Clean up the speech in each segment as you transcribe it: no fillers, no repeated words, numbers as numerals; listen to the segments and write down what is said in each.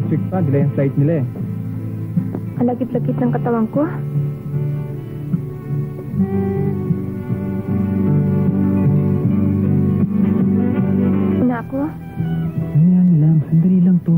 next week pa, delay ang flight nila eh. Ang lagit-lagit ng katawan ko. Na ako? Ano lang, sandali lang to.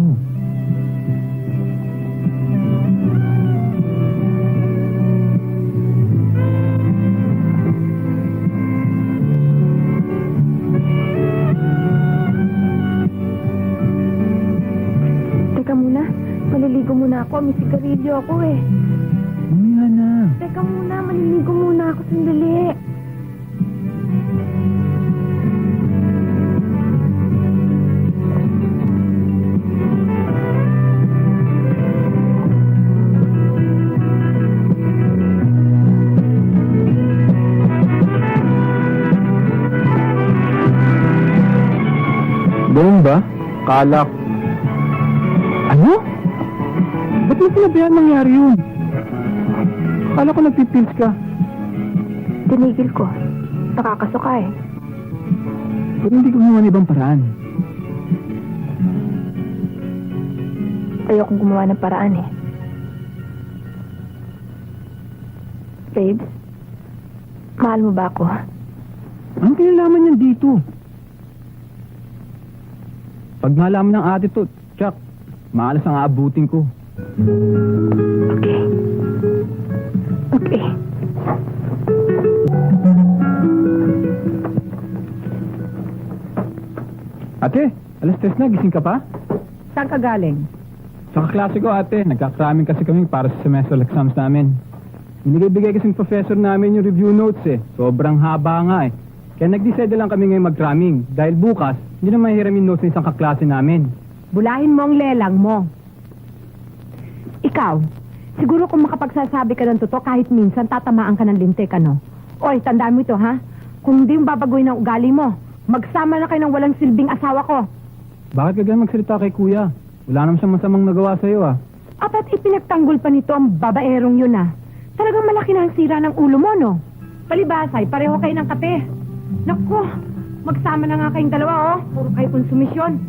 Teka muna, maliligo muna ako. May sigarilyo ako eh. Mamaya na. Teka muna, maliligo muna ako sandali. Ganun ba? Kalak. Ano? Ba't mo sinabihan nangyari yun? Akala ko nagpipils ka. Tinigil ko. Nakakasuka eh. Ba't hindi gumawa ng ibang paraan? Ayokong gumawa ng paraan eh. Babes, mahal mo ba ako? Anong kinalaman niyan dito? Pag nalaman ng attitude, Chuck, maalas ang aabutin ko. Okay. Okay. Ate, alas 3 na, gising ka pa? Saan ka galing? Sa kaklase ko, ate. Nagkakraming kasi kami para sa semestral exams namin. Binigay-bigay kasing professor namin yung review notes eh. Sobrang haba nga eh. Kaya nag-decide lang kami ngayon mag-cramming. Dahil bukas, hindi na mahiram yung notes ng isang kaklase namin. Bulahin mo ang lelang mo. Ikaw, siguro kung makapagsasabi ka ng totoo, kahit minsan tatamaan ka ng lintik, ano? Oy, tandaan mo ito, ha? Kung hindi mo babagoy ng ugali mo, magsama na kayo ng walang silbing asawa ko. Bakit ka ganun magsalita kay kuya? Wala naman siyang masamang nagawa sa'yo ah. Apat ipinagtanggol pa nito ang babaerong yun, ah. Talagang malaki na ang sira ng ulo mo, no? Palibasay, pareho kayo ng kape. Naku, magsama na nga kayong dalawa, oh. Puro kayo konsumisyon.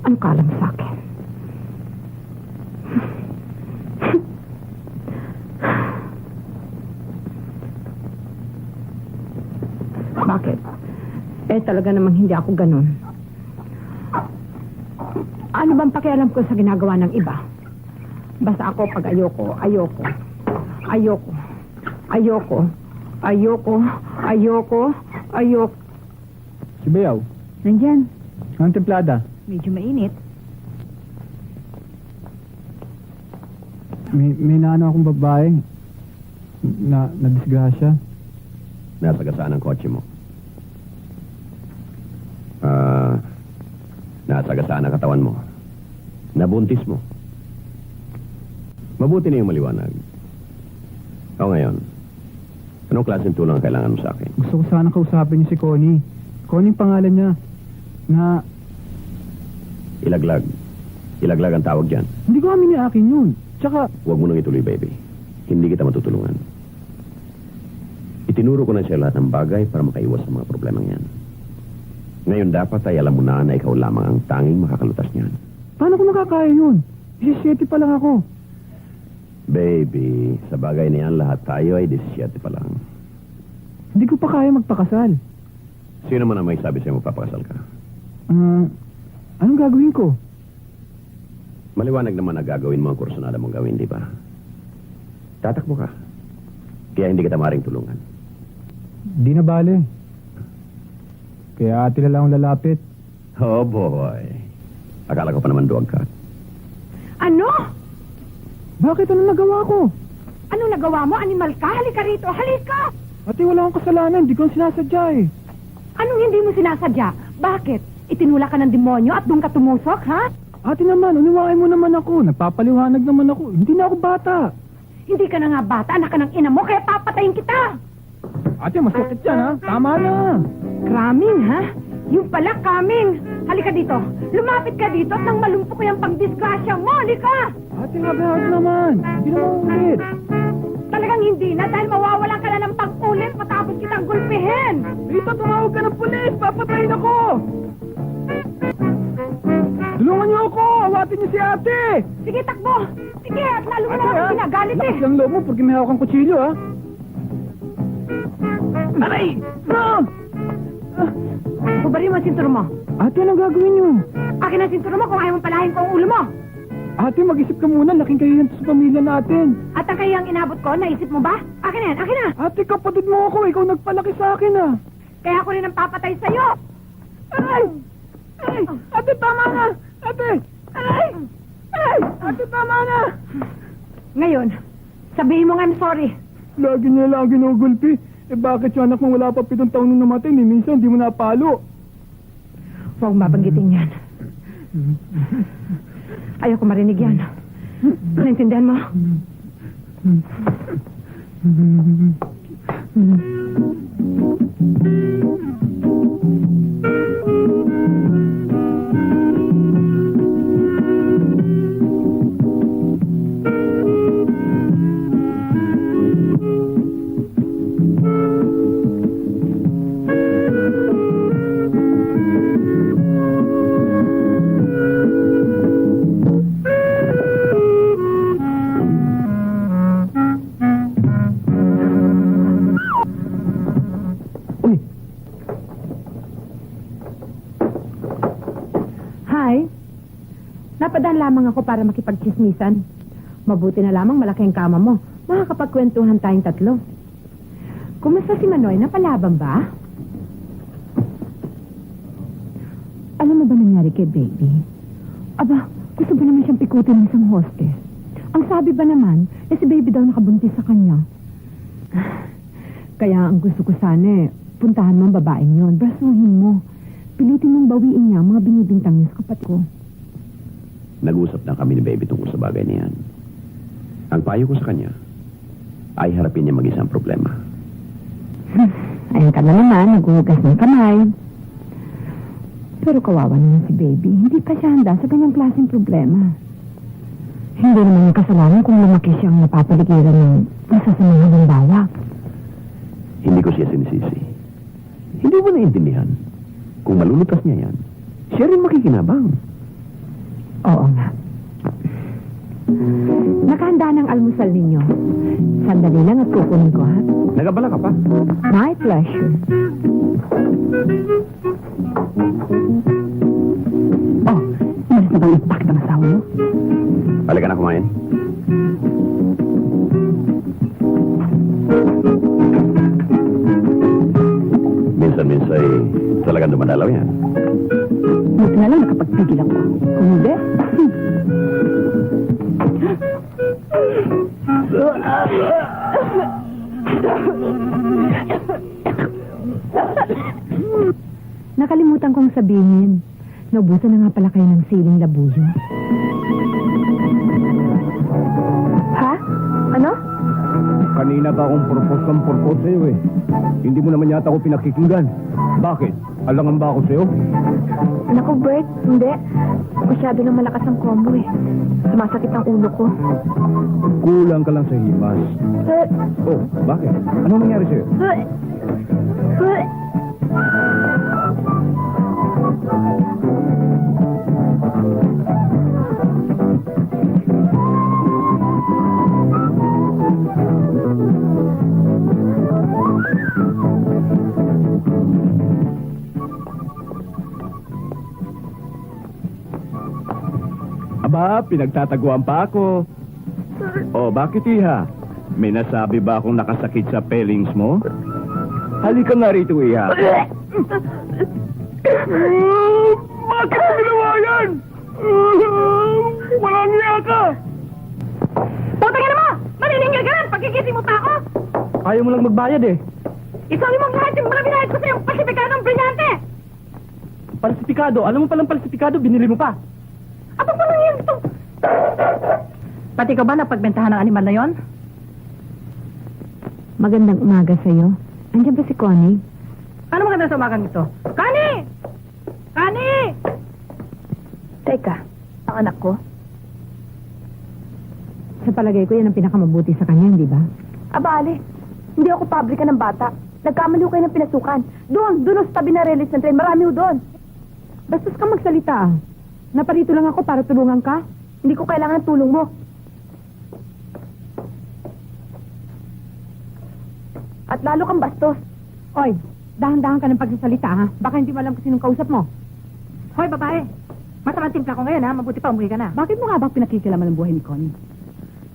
Ano ka alam sa akin? Bakit? Eh, talaga namang hindi ako ganun. Ano bang pakialam ko sa ginagawa ng iba? Basta ako pag ayoko, ayoko. Ayoko. Ayoko. Ayoko. Ayoko. Ayoko. Si Bayaw, Nandyan. ang templada. Medyo mainit. May naano akong babae na disgrasya. Nasagasaan ang kotse mo. Nasagasaan ang katawan mo. Nabuntis mo. Mabuti na yung maliwanag. O ngayon, anong klaseng tulong ang kailangan mo sa akin? Gusto ko sana kausapin niyo si Connie. Connie ang pangalan niya. Na Ilaglag. Ilaglag ang tawag dyan. hindi ko amin ni akin yun. Tsaka, Huwag mo nang ituloy, baby. Hindi kita matutulungan. Itinuro ko na siya lahat ng bagay para makaiwas sa mga problemang yan. Ngayon dapat ay alam mo na ikaw lamang ang tanging makakalutas niyan. paano ko makakaya yun? 17 pa lang ako. Baby, sa bagay na yan, lahat tayo ay 17 pa lang. Hindi ko pa kaya magpakasal. Sino man ang may sabi sa'yo magpapakasal ka? Anong gagawin ko? Maliwanag naman na gagawin mo ang kursunada mong gawin, di ba? Tatakbo ka. Kaya hindi kita maring tulungan. Di na bale. Kaya ate na lang ang lalapit. Oh boy. Akala ko pa naman duwag ka. Ano? Bakit? Ano nagawa ko? Anong nagawa mo? Animal ka? Halika rito! Halika! Ate, wala akong kasalanan. Di ko sinasadya eh. Anong hindi mo sinasadya? Bakit? Itinula ka ng demonyo at doon ka tumusok, ha? Ate naman, uniwain mo naman ako. Nagpapaliwanag naman ako. Hindi na ako bata. Hindi ka na nga bata, anak ka ng ina mo, kaya papatayin kita! Ate, masakit yan ha. Tama na. Kraming, ha? Yung pala, Kaming! Halika dito! Lumapit ka dito at nang malumpo ko yung pangdisgrasya mo! Halika! Ate, huwag naman. Hindi naman ulit. Talagang hindi na dahil mawawalan ka na ng pag-ulit matapos kitang gulpihin! Rita, tumawag ka ng pulis. Papatayin ako. Tulungan niyo ako. Awatin niyo si ate. Sige, takbo! Sige, at lalo mo Ate, na ha? ako ginagalit eh! Lakas ng loob mo porque may hawak kang kutsilyo, ha? Aray! Ah! Bubari mo ang sinturo mo. Ate, anong gagawin niyo? Akin ang sinturo mo kung ayaw mong palahin ko ang ulo mo. Ate, mag-isip ka muna. Laking kahiyan sa pamilya natin. At ang kayang inabot ko, naisip mo ba? Akin na yan, akin na! Ate, kapatid mo ako. Ikaw nagpalaki sa akin, ha? Kaya ako rin ang papatay sa'yo! Aray! Aray! Ate, tama na! Ate! Aray! Aray! Ate, tama na! Ngayon, sabihin mo nga I'm sorry. Lagi niya lang ginugulpi. Eh bakit yung anak mo wala pa 7 taon nung namatay? Ni minsan, di mo napalo. Huwag mabanggitin yan. Ayoko marinig yan. Naintindihan mo? Uy, Hi. Napadaan lamang ako para makipagchismisan. Mabuti na lamang malaki ang kama mo. Makakapagkwentuhan tayong tatlo. Kumusta si Manoy? Napalaban ba? Alam mo ba nangyari kay baby? Aba, gusto ba naman siyang pikutin ng isang hostess? Ang sabi ba naman, si baby daw nakabuntis sa kanya. Kaya ang gusto ko sana puntahan mo ang babaeng yon, brasuhin mo. Pilitin mong bawiin niya ang mga binibintang niya sa kapatid ko. Nag-usap na kami ni Baby tungkol sa bagay niyan. Ang payo ko sa kanya ay harapin niya mag-isa ang problema. Ayun ka na naman, naghuhugas ng kamay. Pero kawawa naman si baby. Hindi pa siya handa sa ganyang klaseng problema. Hindi naman yung kasalanan kung lumaki siyang napapaligiran ng masasamang halimbawa. Hindi ko siya sinisisi. Hindi mo naintindihan. Kung malulutas niya yan, siya rin makikinabang. Oo nga. Nakahanda ng almusal ninyo. Sandali lang at kukunin ko, ha? Nagabala ka pa? My pleasure. Oh, ilis na bang impact ang asawa mo? Halika na kumain. Minsan-minsan talagang dumadalaw yan. Buti na lang nakapagpigil ako. Kung hindi, nakalimutan kong sabihin. Naubusan na nga pala kayo ng siling labuyo. Ha? Ano? kanina pa akong propose sa'yo eh. Hindi mo naman yata ako pinakikinggan. Bakit? Alangan ba ako sa'yo? Naku, Bert, hindi. Masyado na malakas ang combo eh. Sumasakit ang ulo ko. Kulang ka lang sa himas. Oh, bakit? Anong nangyari sa'yo? ba? Pinagtataguan pa ako. Oh, bakit iha? May nasabi ba akong nakasakit sa pelings mo? Halika nga rito, iha. Bakit mo ginawa yan? Walang niya ka! Puta ka na mo! Maniningil ka lang! Pagkikising mo pa ako! Ayaw mo lang magbayad eh. Isang limang lahat yung mga binayad ko sa'yo! Pasipikadong brilyante! Palsipikado. Alam mo palang palsipikado, binili mo pa. Apa pa lang yan ito? Pati ka ba napagbentahan ng animal na yon? Magandang umaga sa'yo. Andiyan ba si Connie? Ano maganda sa umagang ito? Kani! Kani! Teka, ang anak ko? Sa palagay ko, yan ang pinakamabuti sa kanya, di ba? Aba, Ali. Hindi ako pabrika ng bata. Nagkamali ko kayo ng pinasukan. Doon sa tabi na release ng train. Marami ho doon. Bastos ka magsalita ah. Naparito lang ako para tulungan ka. Hindi ko kailangan ng tulong mo. At lalo kang bastos. Oy, dahan-dahan ka ng pagsasalita ha. Baka hindi mo alam kung sinong kausap mo. Hoy, babae. Masamang timpla ko ngayon ha. Mabuti pa umuwi ka na. Bakit mo nga ba pinakikilaman ang buhay ni Connie?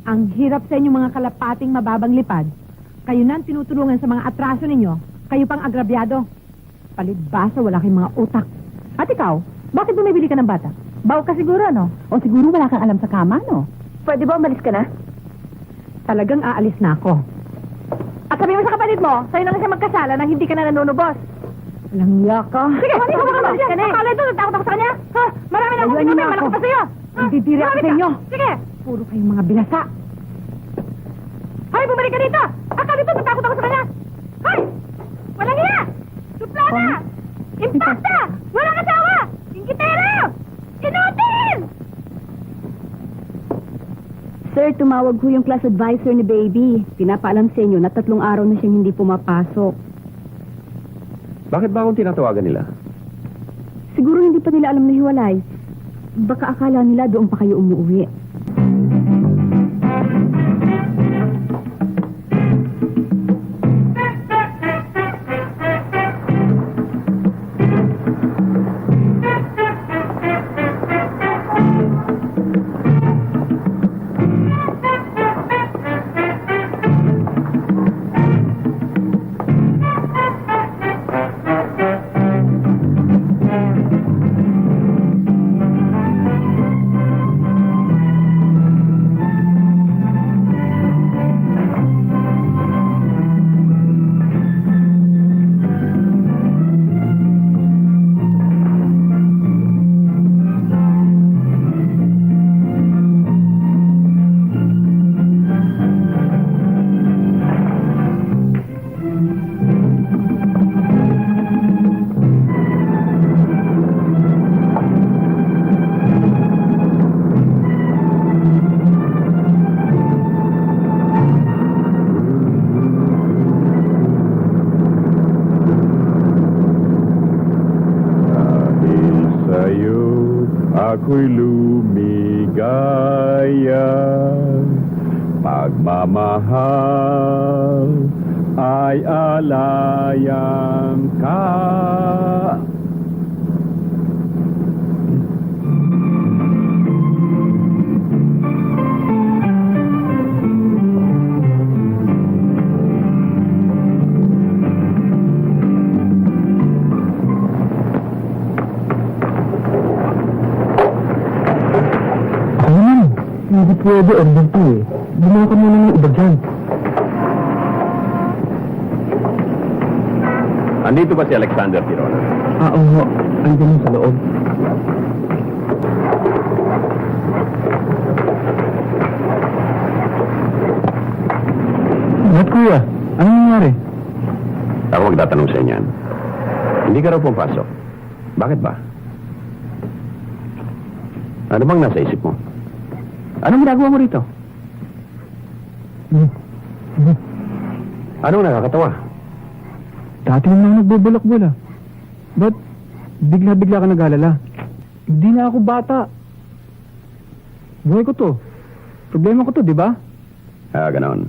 Ang hirap sa inyong mga kalapating mababang lipad. Kayo na ang tinutulungan sa mga atraso ninyo. Kayo pang agrabyado. Palibasa, wala kayong mga utak. At ikaw, bakit bumibili ka ng bata? Baw ka siguro, no? O siguro wala kang alam sa kama, no? Pwede ba umalis ka na? Talagang aalis na ako. At sabi mo sa kapatid mo, sa'yo na siya magkasala nang hindi ka na nanunubos. Walang iya ka. Sige, hindi ko makabalis ka na eh. Akala ito, nagtakot ako sa kanya. Ha? Marami na akong Ayun sinabi, na malaki ako. pa sa'yo. Nandidiri ako sa inyo. Sige. Puro kayong mga bilasa. Hoy, bumalik ka dito. Akala ito, nagtakot ako sa kanya. Hoy! Walang iya! Suplada! Impacta! Walang asawa! Ingkitero! Inutil! Sir, tumawag ho yung class advisor ni Baby. Pinapaalam sa inyo na 3 araw na siyang hindi pumapasok. Bakit ba akong tinatawagan nila? Siguro hindi pa nila alam na hiwalay. Baka akala nila doon pa kayo umuwi. Ako'y lumigaya, pagmamahal ay alayang ka. Hindi pwede, order to eh. Gumawa ka muna ng iba dyan. Andito ba si Alexander Tirona? Oo, andyan sa loob. Ba't kuya? Anong nangyari? Ako magtatanong sa inyo. Hindi ka raw pumpasok. Bakit ba? Ano bang nasa isip mo? Anong ginagawa mo rito? Anong nakakatawa? Dati naman nagbubulak-bula. Ba't bigla-bigla ka nag-alala? Hindi na ako bata. Buhay ko to. Problema ko to, di ba? Ganon.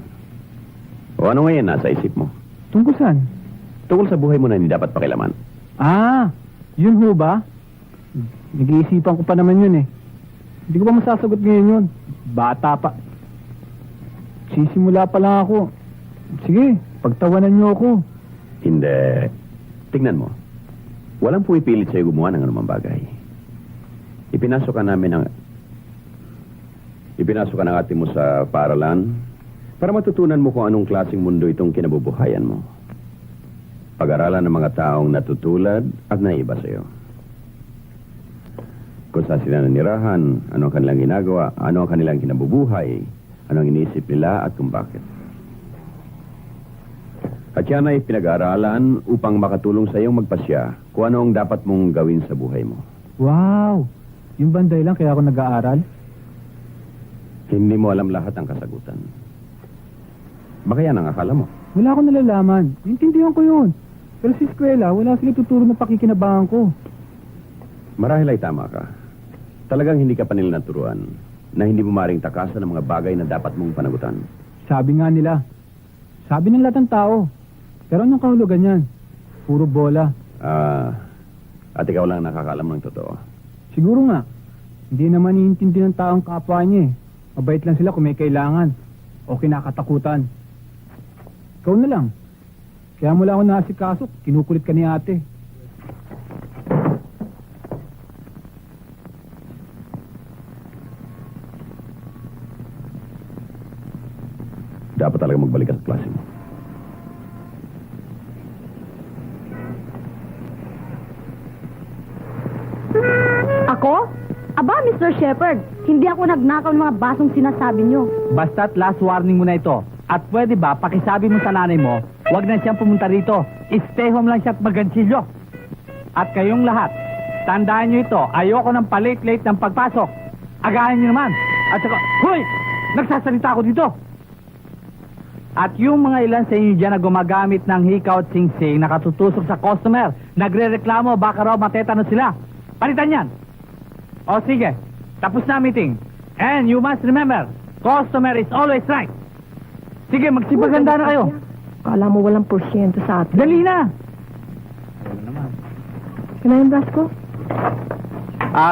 O ano ngayon nasa isip mo? Tungkol saan? Tungkol sa buhay mo na hindi dapat pakilaman. Ah, yun ho ba? Nag-iisipan ko pa naman yun eh. Hindi ko pa masasagot ngayon yun. Bata pa. Sisimula pa lang ako. Sige, pagtawanan niyo ako. Hindi. Tingnan mo. Walang pumipilit sa'yo gumawa ng anumang bagay. Ipinasok ka ng ate mo sa paaralan para matutunan mo kung anong klaseng mundo itong kinabubuhayan mo. Pag-aralan ng mga taong natutulad at naiba sa'yo. Kung saan sila nanirahan, ano ang kanilang ginagawa, ano ang kanilang kinabubuhay, ano ang iniisip nila at kung bakit. At yan ay pinag-aaralan upang makatulong sa iyong magpasya kung ano ang dapat mong gawin sa buhay mo. Wow! Yung banday lang kaya ako nag-aaral? Hindi mo alam lahat ang kasagutan. Baka yan ang akala mo. Wala akong nalalaman. Intindihan ko yun. Pero sa eskwela, wala sila tuturo ng pakikinabangan ko. Marahil ay tama ka. Talagang hindi ka pa nila naturuan na hindi mo maring takasan ng mga bagay na dapat mong panagutan. Sabi nga nila. Sabi ng lahat ng tao. Pero anong kahulugan yan? Puro bola. At ikaw lang nakakaalam ng totoo. Siguro nga. Hindi naman iintindi ng taong kapwa niya eh. Mabait lang sila kung may kailangan. O kinakatakutan. Ikaw na lang. Kaya mula ako nasikaso, kinukulit ka ni ate. Dapat talaga magbalik ka sa klase mo. Ako? Aba, Mr. Shepard, hindi ako nagnakaw ng mga basong sinasabi niyo. Basta't last warning mo na ito. At pwede ba, pakisabi mo sa nanay mo, huwag na siyang pumunta rito. Stay home lang siya at magansilyo. At kayong lahat, tandaan niyo ito, ayoko ng palate-late ng pagpasok. Agahan niyo naman. At saka, hoy! Nagsasalita ako dito. At yung mga ilan sa inyo dyan na gumagamit ng hikaw at singsing nakatutusok sa customer, nagre-reklamo, baka raw matetano sila. Palitan yan. O sige, tapos na ang meeting. And you must remember, customer is always right. Sige, magsipaganda na kayo. Kala mo walang porsyento sa atin. Dali na. Kailangan brush ko?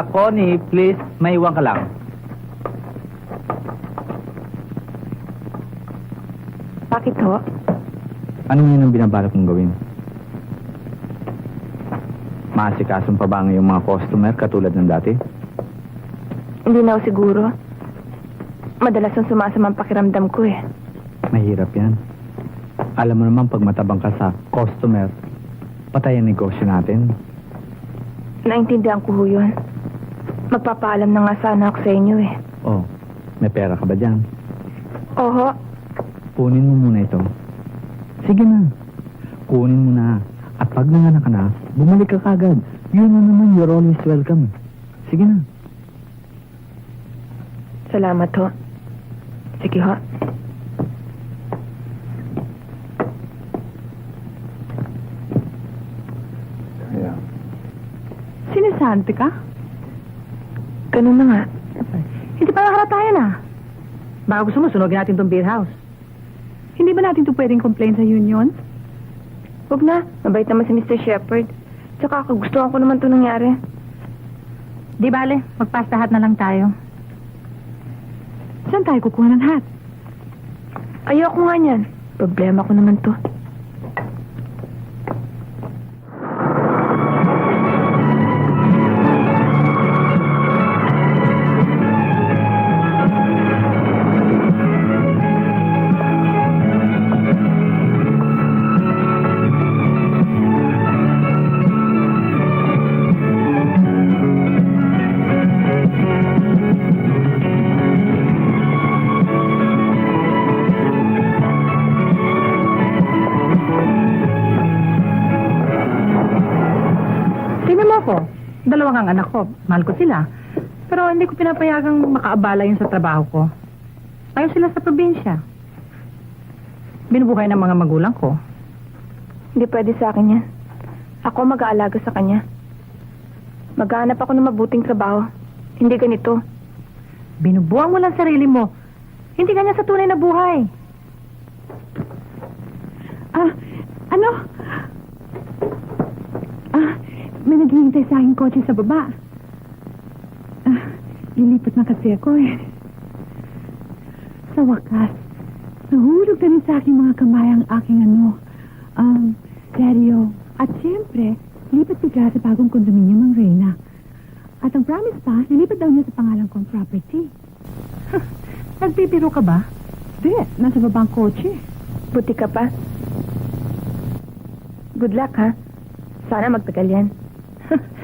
Connie, please, may iwan ka lang. Bakit ho? Ano yun ang binabalak mong gawin? Maasikason pa ba ngayong mga customer katulad ng dati? Hindi na ako siguro. Madalas ang sumasamang pakiramdam ko eh. Mahirap yan. Alam mo naman pag matabang ka sa customer, patay ang negosyo natin. Naintindihan ko ho yun. Magpapaalam na nga sana ako sa inyo eh. Oh, may pera ka ba dyan? Oho, Kunin mo muna ito. Sige na. Kunin mo na. At pag nanganak ka na, bumalik ka kagad. Yun na naman, you're always welcome. Sige na. salamat ho. Sige ho. Sinisante ka? Ganun na nga. Hindi pa nakaratayan ah. Baka gusto mo, sunogin natin tong beer house. Hindi ba natin to pwedeng complain sa union? Huwag na. Mabait naman si Mr. Shepard. Tsaka kagustuhan ko naman ito nangyari. Di bale, magpastahat na lang tayo. Saan tayo kukuha ng hat? Ayoko nga niyan. Problema ko naman to. Dalawang ang anak ko. Mahal ko sila. Pero hindi ko pinapayagang makaabala yun sa trabaho ko. Ayaw sila sa probinsya. Binubuhay ng mga magulang ko. Hindi pwede sa akin yan. Ako mag-aalaga sa kanya. Maghahanap ako ng mabuting trabaho. Hindi ganito. Binubuang mo lang sarili mo. Hindi ganyan sa tunay na buhay. Ano? May naghihintay sa aking kotse sa baba. Lilipat na kasi ako eh. Sa wakas, nahulog na rin sa aking mga kamay ang aking seryo. At siyempre, lipat bigla sa bagong kondominium ang Reyna. At ang promise pa, nilipat daw niya sa pangalan kong property. Nagpipiro ka ba? Hindi, nasa babang kotse. Buti ka pa. Good luck, ha? Sana magtagal yan.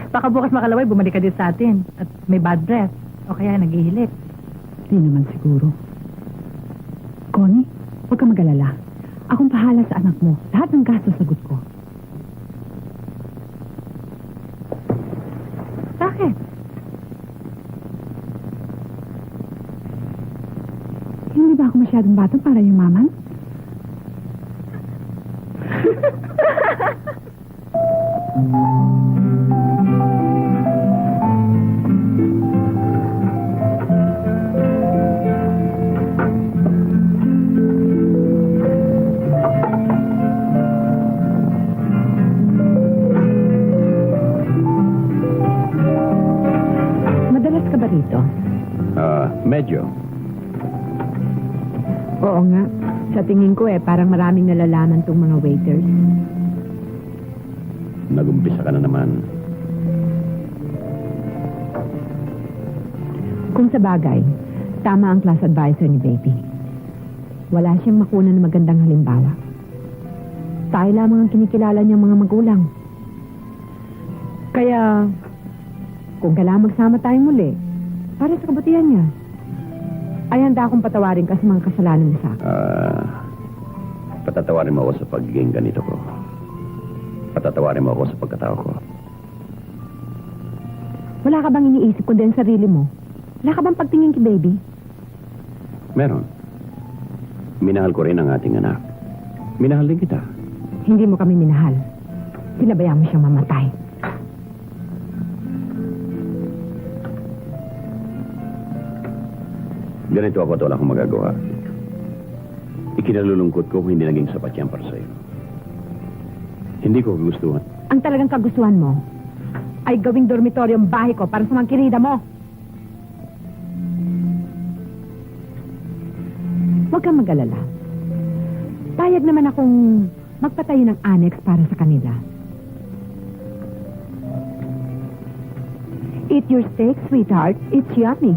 Baka bukas makalaway, bumalik ka din sa atin. At may bad breath. O kaya naghihilip. Di naman siguro. Connie, huwag ka mag-alala. Akong pahala sa anak mo. Lahat ng gasto sagot ko. Bakit? Hindi ba ako masyadong batang para yumaman? Madalas ka ba rito? Medyo. Oo nga. Sa tingin ko parang maraming nalalaman tong mga waiters. Nagumpisa ka na naman. Kung sa bagay, tama ang class advisor ni Baby. Wala siyang makuna ng magandang halimbawa. Tayo lamang ang kinikilala niyang mga magulang. Kaya, kung kailangan magsama tayong muli, para sa kabutihan niya, ay handa akong patawarin ka sa mga kasalanan mo sa akin. Patatawarin mo ako sa pagiging ganito ko. Patatawarin mo ako sa pagkatao ko. Wala ka bang iniisip kundi ang sarili mo? Wala ka bang pagtingin kay Baby? Meron. Minahal ko rin ang ating anak. Minahal din kita. Hindi mo kami minahal. Pinabayaan mo siyang mamatay. Ganito ako at wala akong magagawa. Ikinalulungkot ko kung hindi naging sapat yan para sa'yo. Hindi ko gustuhan. Ang talagang kagustuhan mo ay gawing dormitoryo ang bahay ko para sa mga kirida mo. Huwag kang mag-alala. Payag naman akong magpatayo ng annex para sa kanila. Eat your steak, sweetheart. It's yummy.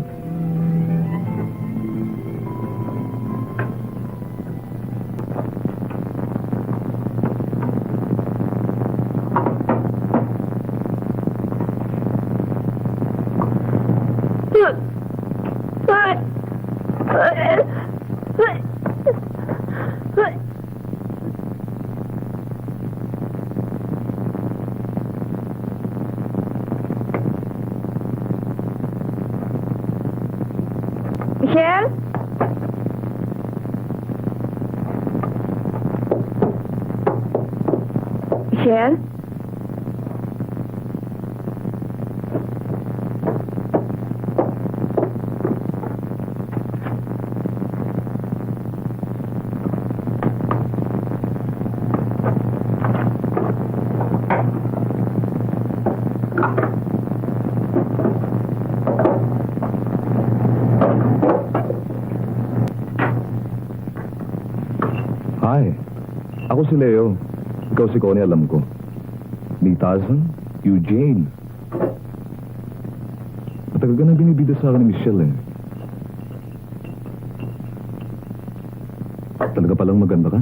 Michelle? Michelle? Hi. Ako si Leo. Ikaw si Connie, alam ko. Ni Tarzan, Eugene. Matagal ka na binibida sa akin ni Michelle Talaga palang maganda ka?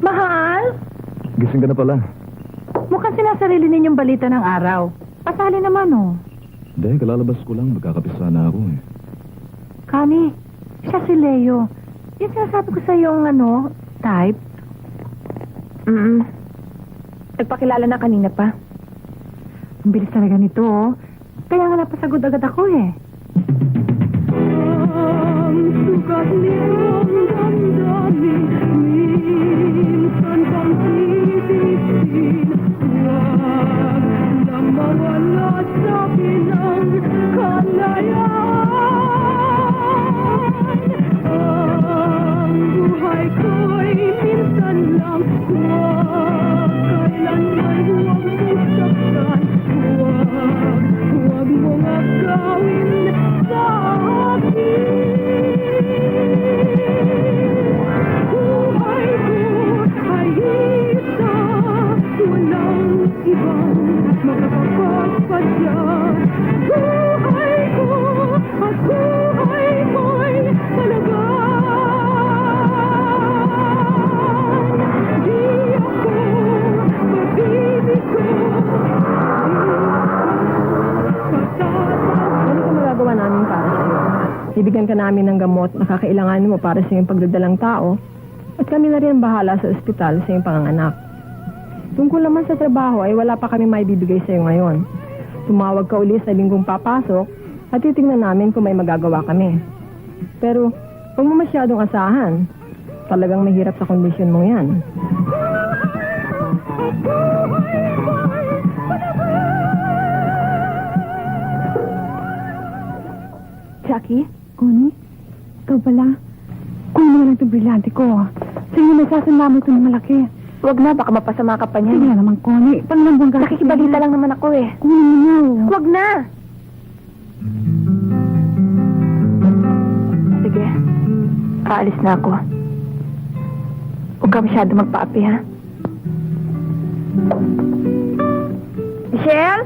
Mahal? Gising ka na pala. Mukhang sinasarili ninyong balita ng araw. Pasali naman, oh. Hindi, kalalabas ko lang. Magkakapisa na ako Connie, siya si Leo. Yung sinasabi ko sa yung type. Nagpakilala na kanina pa. Ang bilis talaga nito, oh. Kaya nga napasagod agad ako, eh. Ang sugat nitong damdamin, minsan bang titisin, huwag na mawala sa akin ang kalayaan. Ang buhay ko makakapagpadya. Buhay ko at buhay mo'y talagang di ako mabibigo. Ano ka magagawa namin para sa'yo? Bibigyan ka namin ng gamot na kakailanganin mo para sa iyong pagdadalang tao. At kami na rin ang bahala sa ospital sa iyong panganganak. Tungkol naman sa trabaho ay wala pa kami maibibigay sa iyo ngayon. Tumawag ka uli sa linggong papasok at titingnan namin kung may magagawa kami. Pero huwag mo masyadong asahan. Talagang mahirap sa kondisyon mo yan. Jackie? Connie? Ikaw pala? Kunin mo lang itong brilyante ko. Sa'yo may sasanlamang ito ng malaki. Huwag na, baka mapasama ka pa Sige niyan. naman, Connie. Panglambang ka. Nakikibalita lang naman ako eh. Kunin mo na. Huwag na! Sige. Aalis na ako. Huwag ka masyado magpaapi, ha? Michelle?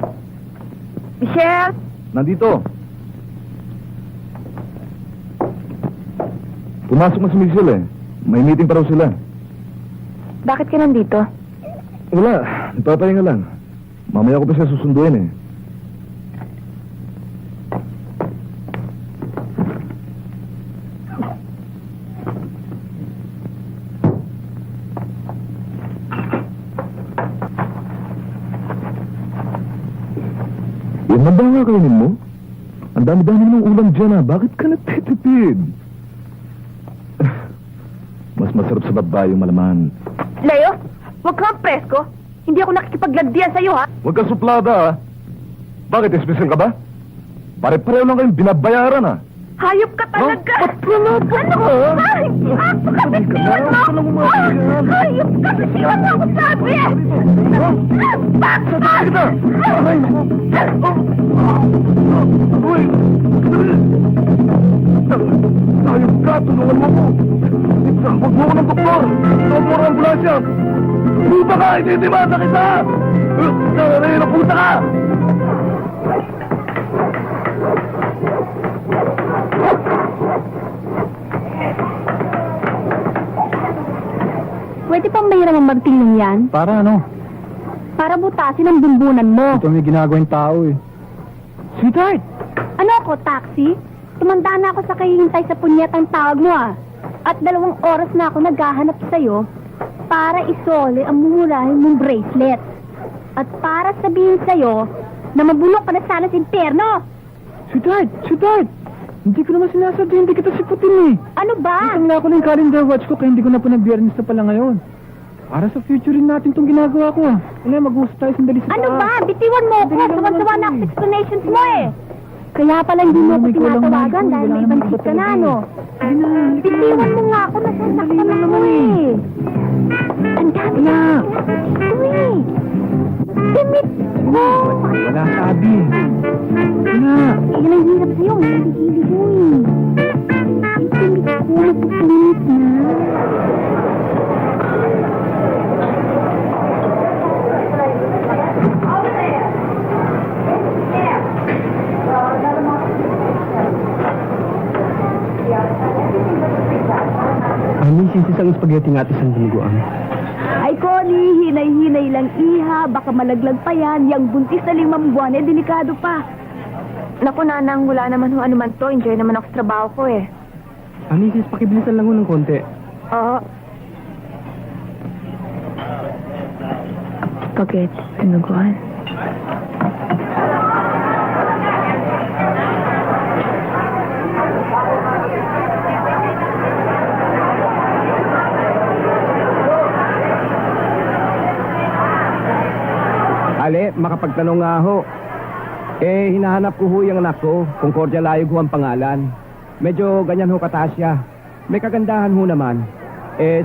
Michelle? Nandito. Pumasok na si Michelle eh. May meeting pa raw sila. Bakit ka nandito? Wala, nagpapahinga lang. Mamaya ko pa siya susunduin eh. Yan na ba nga kainin mo? Ang dami-dami ng ulam dyan ah. Bakit ka nagtitipid? Mas masarap sa babae yung malaman. Leo, huwag kang presko. Hindi ako nakikipaglagdiyan sa'yo, ha? Huwag ka suplada ah. Bakit, espesyal ka ba? Pare-pareho lang kayong binabayaran ah. Hayop ka talaga! Ba't ka na? Ano? Ay! Kapitiwan mo! Hayop ka! Kapitiwan mo ako sabi! Bakit? Kita! Ay! Uy! Ayos ka! Tulungan mo ko! Huwag mo ko ng doktor! Huwag mo ng ambulansya! Puta ka! Itidimanda kita! Sarili na puta ka! Pwede pang mahirap ang magtingin yan? Para ano? Para butasin ang bumbunan mo. Ito may ginagawang tao eh. Sweetheart! Ano ako, taxi? Tumanda na ako sa kahihintay sa punyetang tawag mo ah. At 2 oras na ako naghahanap sa'yo para isole ang mumurahin mong bracelet. At para sabihin sa'yo na mabulok ka na sana sa impyerno. Sweetheart! Sweetheart! Hindi ko naman sinasadya, hindi kita siputin eh. Ano ba? Isang na ako ng calendar watch ko kaya hindi ko na pinag-biyernes na pala ngayon. Para sa future rin natin itong ginagawa ko ah. Ano, mag-uusap tayo sandali sa Ano taas. ba? Bitiwan mo ako. Dali lang Sawan-sawa naman na ako eh. sa explanations mo eh. Kaya pala hindi mo ako May kulang tinatawagan na ako, dahil wala may naman ibang iba chika na, talaga ano? Sige na, halika na. Bitiwan mo nga ako. Nasasaktan lang ako naman eh. Ang dami Wala. dito eh. Timid mo. Wala sabi. Wala. Yan ang hirap sa'yo. Ang hilig mo eh. Ang timid ko. Magpupunit na. Ano sisis ang spaghetti nga isang dinuguan? Ay, Connie, hinay-hinay lang iha. Baka malaglag pa yan. Yang buntis na 5 buwan, eh, delikado pa. Naku, nanang, wala naman kung ano man to. Enjoy naman ako sa trabaho ko eh. Sis, pakibilisan lang ho ng konti. Oo. Spaghetti, tinuguan. Ale, makapagtanong nga ho. Hinahanap ko ho yung anak ko. Concordia Layog ho ang pangalan. Medyo ganyan ho kataas siya. May kagandahan ho naman.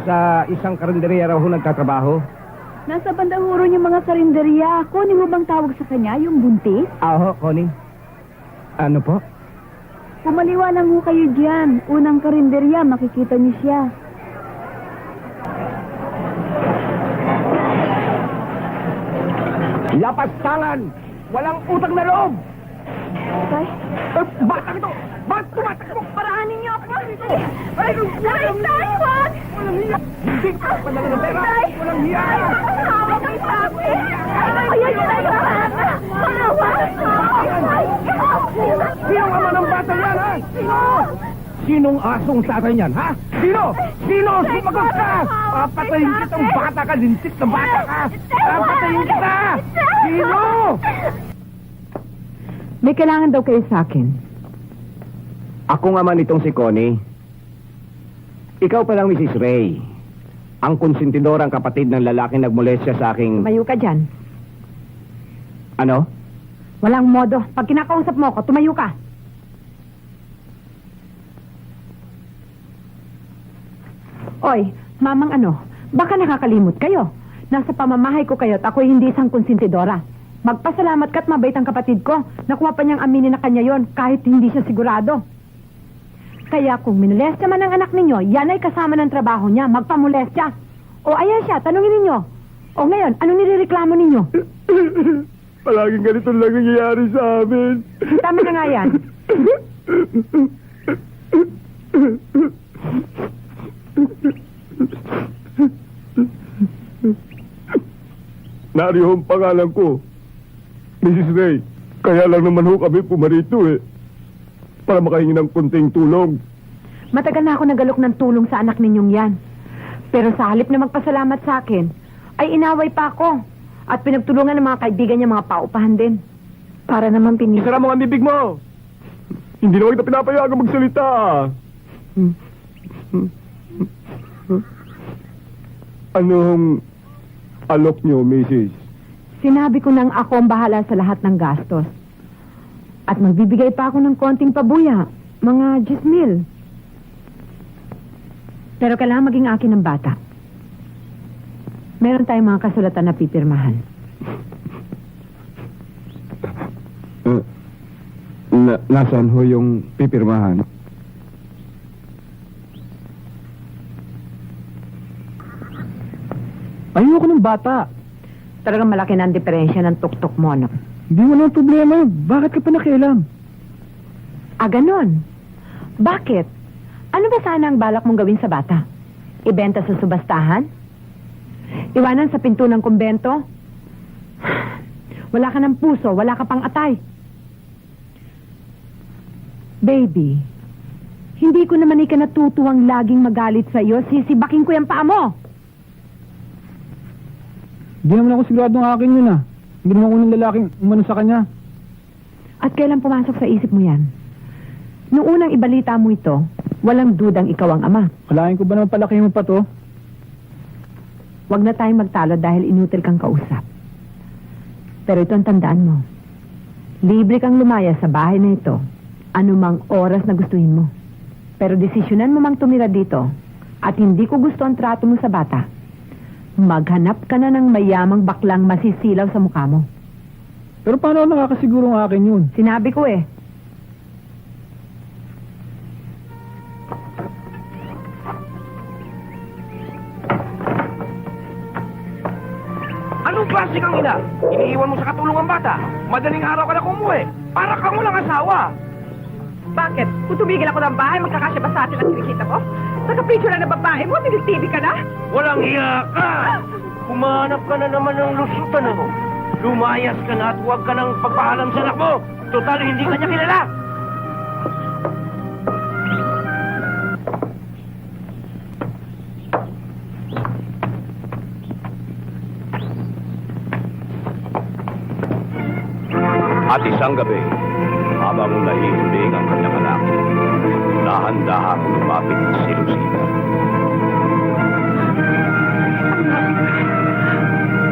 Sa isang karinderya raw ho nagtatrabaho. Nasa bandang huro yung mga karinderya. Connie mo bang tawag sa kanya, yung buntis? Aho, Connie. Ano po? Pumaliwa lang ho kayo dyan. Unang karinderya, makikita niyo siya. Lapastangan! Walang utang na loob! Tay? Batang ito! Bakit tumatakbo? Paraanin niyo ako! Ay, Tay, wag! walang hiya! Hindi ka padala ng pera! Walang hiya! Hawak ang sabi! Ayan yung naghahanap! Hawak! Sino ang ama ng bata yan, ha? Sino? Sinong asong tatay niyan, ha? Sino? Sino? Sumagot ka! Papatayin kitang bata ka, lintik na bata ka! Papatayin kita! Sino? May kailangan daw kayo sa akin. Ako nga man itong si Connie. Ikaw pa lang, Mrs. Ray. Ang konsentidorang kapatid ng lalaking nagmolestya sa aking... Tumayo ka dyan. Ano? Walang modo. Pag kinakausap mo ako, tumayo ka. Oy, mamang ano, baka nakakalimot kayo. Nasa pamamahay ko kayo at ako'y hindi isang konsentidora. Magpasalamat ka't mabait ang kapatid ko. Nakuha pa niyang aminin na kanya yon kahit hindi siya sigurado. Kaya kung minolestya man ang anak ninyo, yan ay kasama ng trabaho niya, magpamolestya. O ayan siya, tanungin ninyo. O ngayon, anong nirereklamo ninyo? Palaging ganito lang nangyayari sa amin. Tama na nga yan. Nariyo ang pangalan ko. Mrs. Ray, kaya lang naman ho kami pumarito para makahingi ng kunting tulong. Matagal na ako nagalok ng tulong sa anak ninyong yan. Pero sa halip na magpasalamat sa akin, ay inaway pa ako. At pinagtulungan ng mga kaibigan niya mga paupahan din. Para naman Isara mo ang bibig mo. Hindi naman kita pinapayagan magsalita. Anong alok nyo, Mrs.? Sinabi ko nang ako ang bahala sa lahat ng gastos. At magbibigay pa ako ng konting pabuya, mga 10,000. Pero kailangan maging akin ng bata. Meron tayong mga kasulatan na pipirmahan. Nasaan ho yung pipirmahan? Ayoko ng bata. Talagang malaki na ang diferensya ng tuktok mo, no? Hindi mo naman problema yun. Bakit ka pa nakialam? Ah, ganon. Bakit? Ano ba sana ang balak mong gawin sa bata? Ibenta sa subastahan? Iwanan sa pinto ng kumbento? Wala ka ng puso, wala ka pang atay. Baby, hindi ko naman ikanatutuwang laging magalit sa iyo. Sisibaking ko yung paa mo. Hindi naman ako siguradong akin yun ah. Hindi naman unang lalaking umano sa kanya. At kailan pumasok sa isip mo yan? Noong unang ibalita mo ito, walang dudang ikaw ang ama. Kalahin ko ba naman palaki mo pa to? Huwag na tayong magtalo dahil inutil kang kausap. Pero ito ang tandaan mo. Libre kang lumaya sa bahay na ito, anumang oras na gustuhin mo. Pero desisyonan mo mang tumira dito at hindi ko gusto ang trato mo sa bata. Maghanap ka na ng mayamang baklang masisilaw sa mukha mo. Pero paano nakakasigurong akin yun? Sinabi ko eh. Anong klase kang ina? Iniiwan mo sa katulong ang bata. Madaling araw ka na umuwi. Para kang walang asawa. Bakit? Kung tumigil ako ng bahay, magkakasya ba sa atin ang kinikita ko? Sa kapritsyo na ng babae mo, tigil-TV ka na? Walang hiya ka! Kumanap ka na naman ng lusutan mo. Lumayas ka na at huwag ka nang pagpaalam sa anak mo. Total, hindi ka niya kilala. At isang gabi, habang nahihimbing ang kanyang anak, dahan-dahan lumapit si Lucina.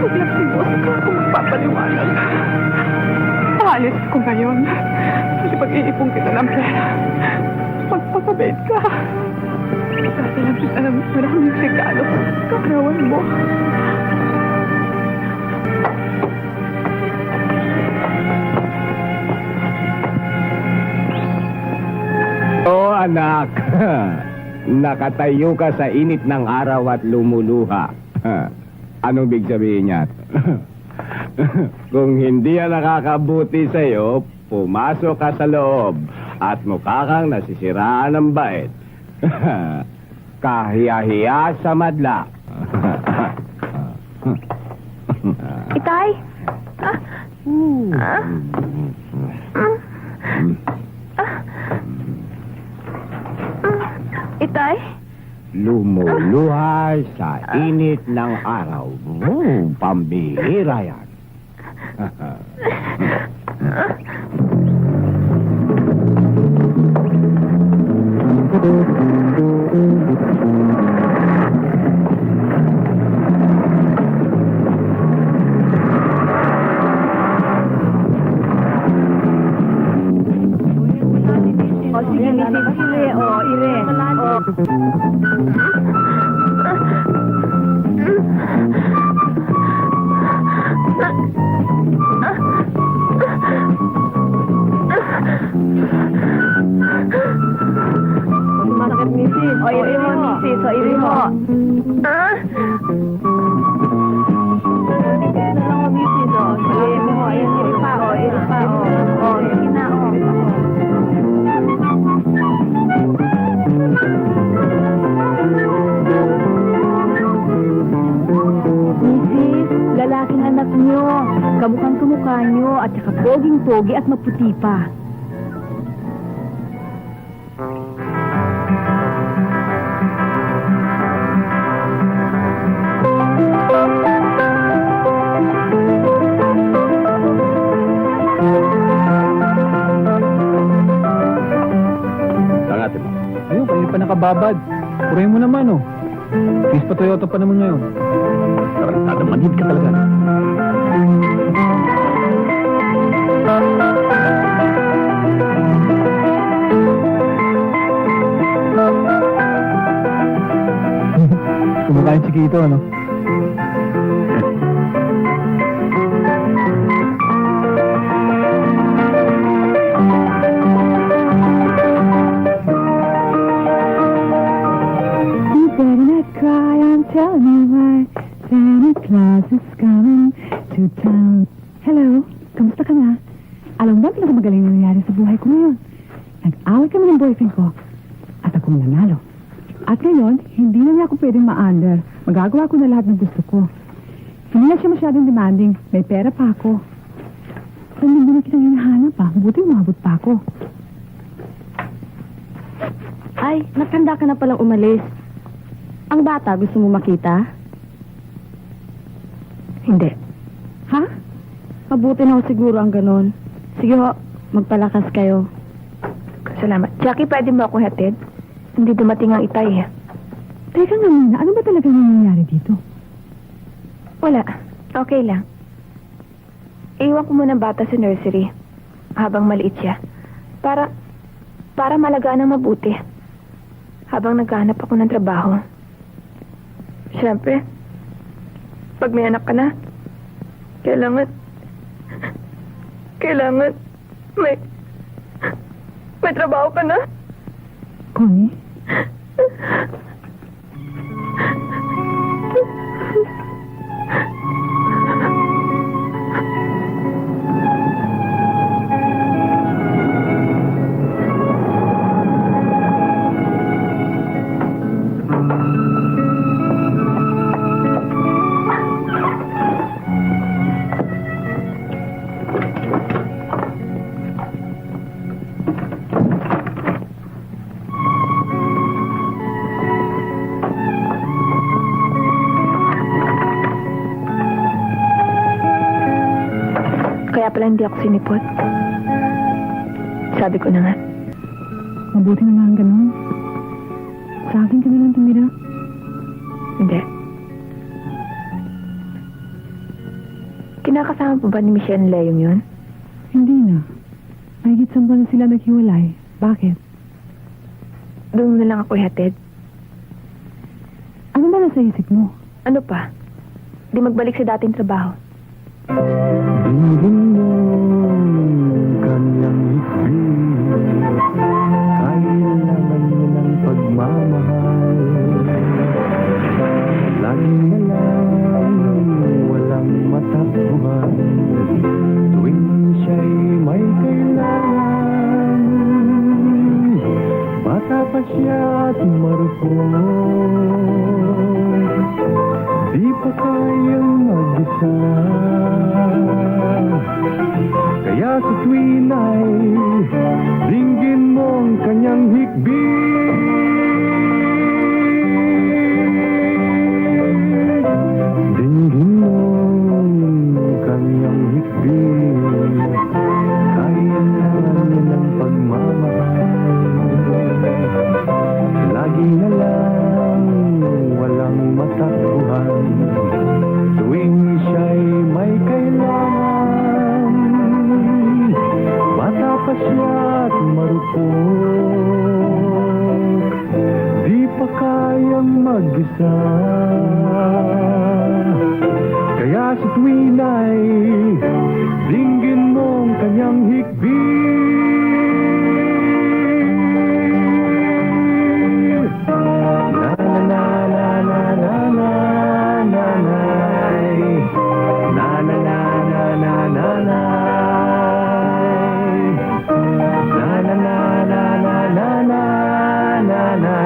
Maglaksiwas ka kung magpapaliwanag. Aalis ko ngayon. Kasi pag-iipong kita ng pera. Magpapabait ka. Tatalang kita ng maraming regalo. Kakrawan mo. Oh, anak. Nakatayo ka sa init ng araw at lumuluha. Anong big sabihin niya? Kung hindi yan nakakabuti sa'yo, pumasok ka sa loob at mukha kang nasisiraan ng bait. Kahiya-hiya sa madla. Itay? Itay? Lumuluhay sa init ng araw. Pambihira yan. O, sige, Mrs. Ire. O, Ire. O. Sumasakit, Mrs. O, Ire mo, Mrs. O, Ire mo. Ire na lang o, Mrs. O. Ire mo, ayan, Ire pa, o, Ire pa, o. O, sige na, o. Mrs., lalaking anak niyo. Kamukhang kamukha niyo at saka poging-pogi at maputi pa. Tangatin mo. Ayun, kayo pa nakababad. Purihin mo naman, oh. Please pa Toyota pa naman ngayon. Tarantado, manhid ka talaga. Kumakain si Kito, ano? You better not cry, I'm telling you why. Santa Claus is coming to town. Hello, kamusta ka na? Alam mo ba pinakamagaling na nangyari sa buhay ko ngayon? Nag-away kami ng boyfriend ko at akong nanalo. At ngayon, hindi na niya ako pwedeng ma-under. Magagawa ko na lahat ng gusto ko. Hindi na siya masyadong demanding. May pera pa ako. Ang hindi na kitang hinahanap pa. Buti umabot pa ako. Ay, nakanda ka na palang umalis. Ang bata, gusto mo makita? Hindi. Ha? Mabuti na ho siguro ang ganon. Sige ho, magpalakas kayo. Salamat. Jackie, pwede mo ako hatid? Hindi dumating ang itay. Teka nga muna, ano ba talaga nangyayari dito? Wala. Okay lang. Iwan ko muna ang bata sa nursery. Habang maliit siya. Para malagaan ng mabuti. Habang naghahanap ako ng trabaho. Siyempre, pag may anak ka na, kailangan may trabaho ka na. Connie? Kaya pala hindi ako sinipot. Sabi ko na nga. Mabuti na nga ang ganun. Sa akin ka na lang tumira. Hindi. Kinakasama po ba ni Michelle Leong yun? Hindi na. Mahigit sa buwan sila naghiwalay. Bakit? Doon na lang ako ihatid. Ano ba nasa isip mo? Ano pa? Di magbalik sa dating trabaho. Dinggin mo kanyang higpit, kailangan mo ng pagmamahal. Laging na lang walang matakbuhan. siya't marupok, di pa kayang mag-isa. Kaya sa tuwin ay dinggin mo ang kanyang hikbit. Dinggin mo ang kanyang hikbit. Kaya naman ng pagmamahal. Lagi na lang walang matakbuhan. Tuwing siya'y may kailangan, bata pa siya't marupok, di pa kayang mag-isa. Kaya sa tuwin ay dinggin mo ang kanyang hikbit. Na na na na na na na na na na na na na na na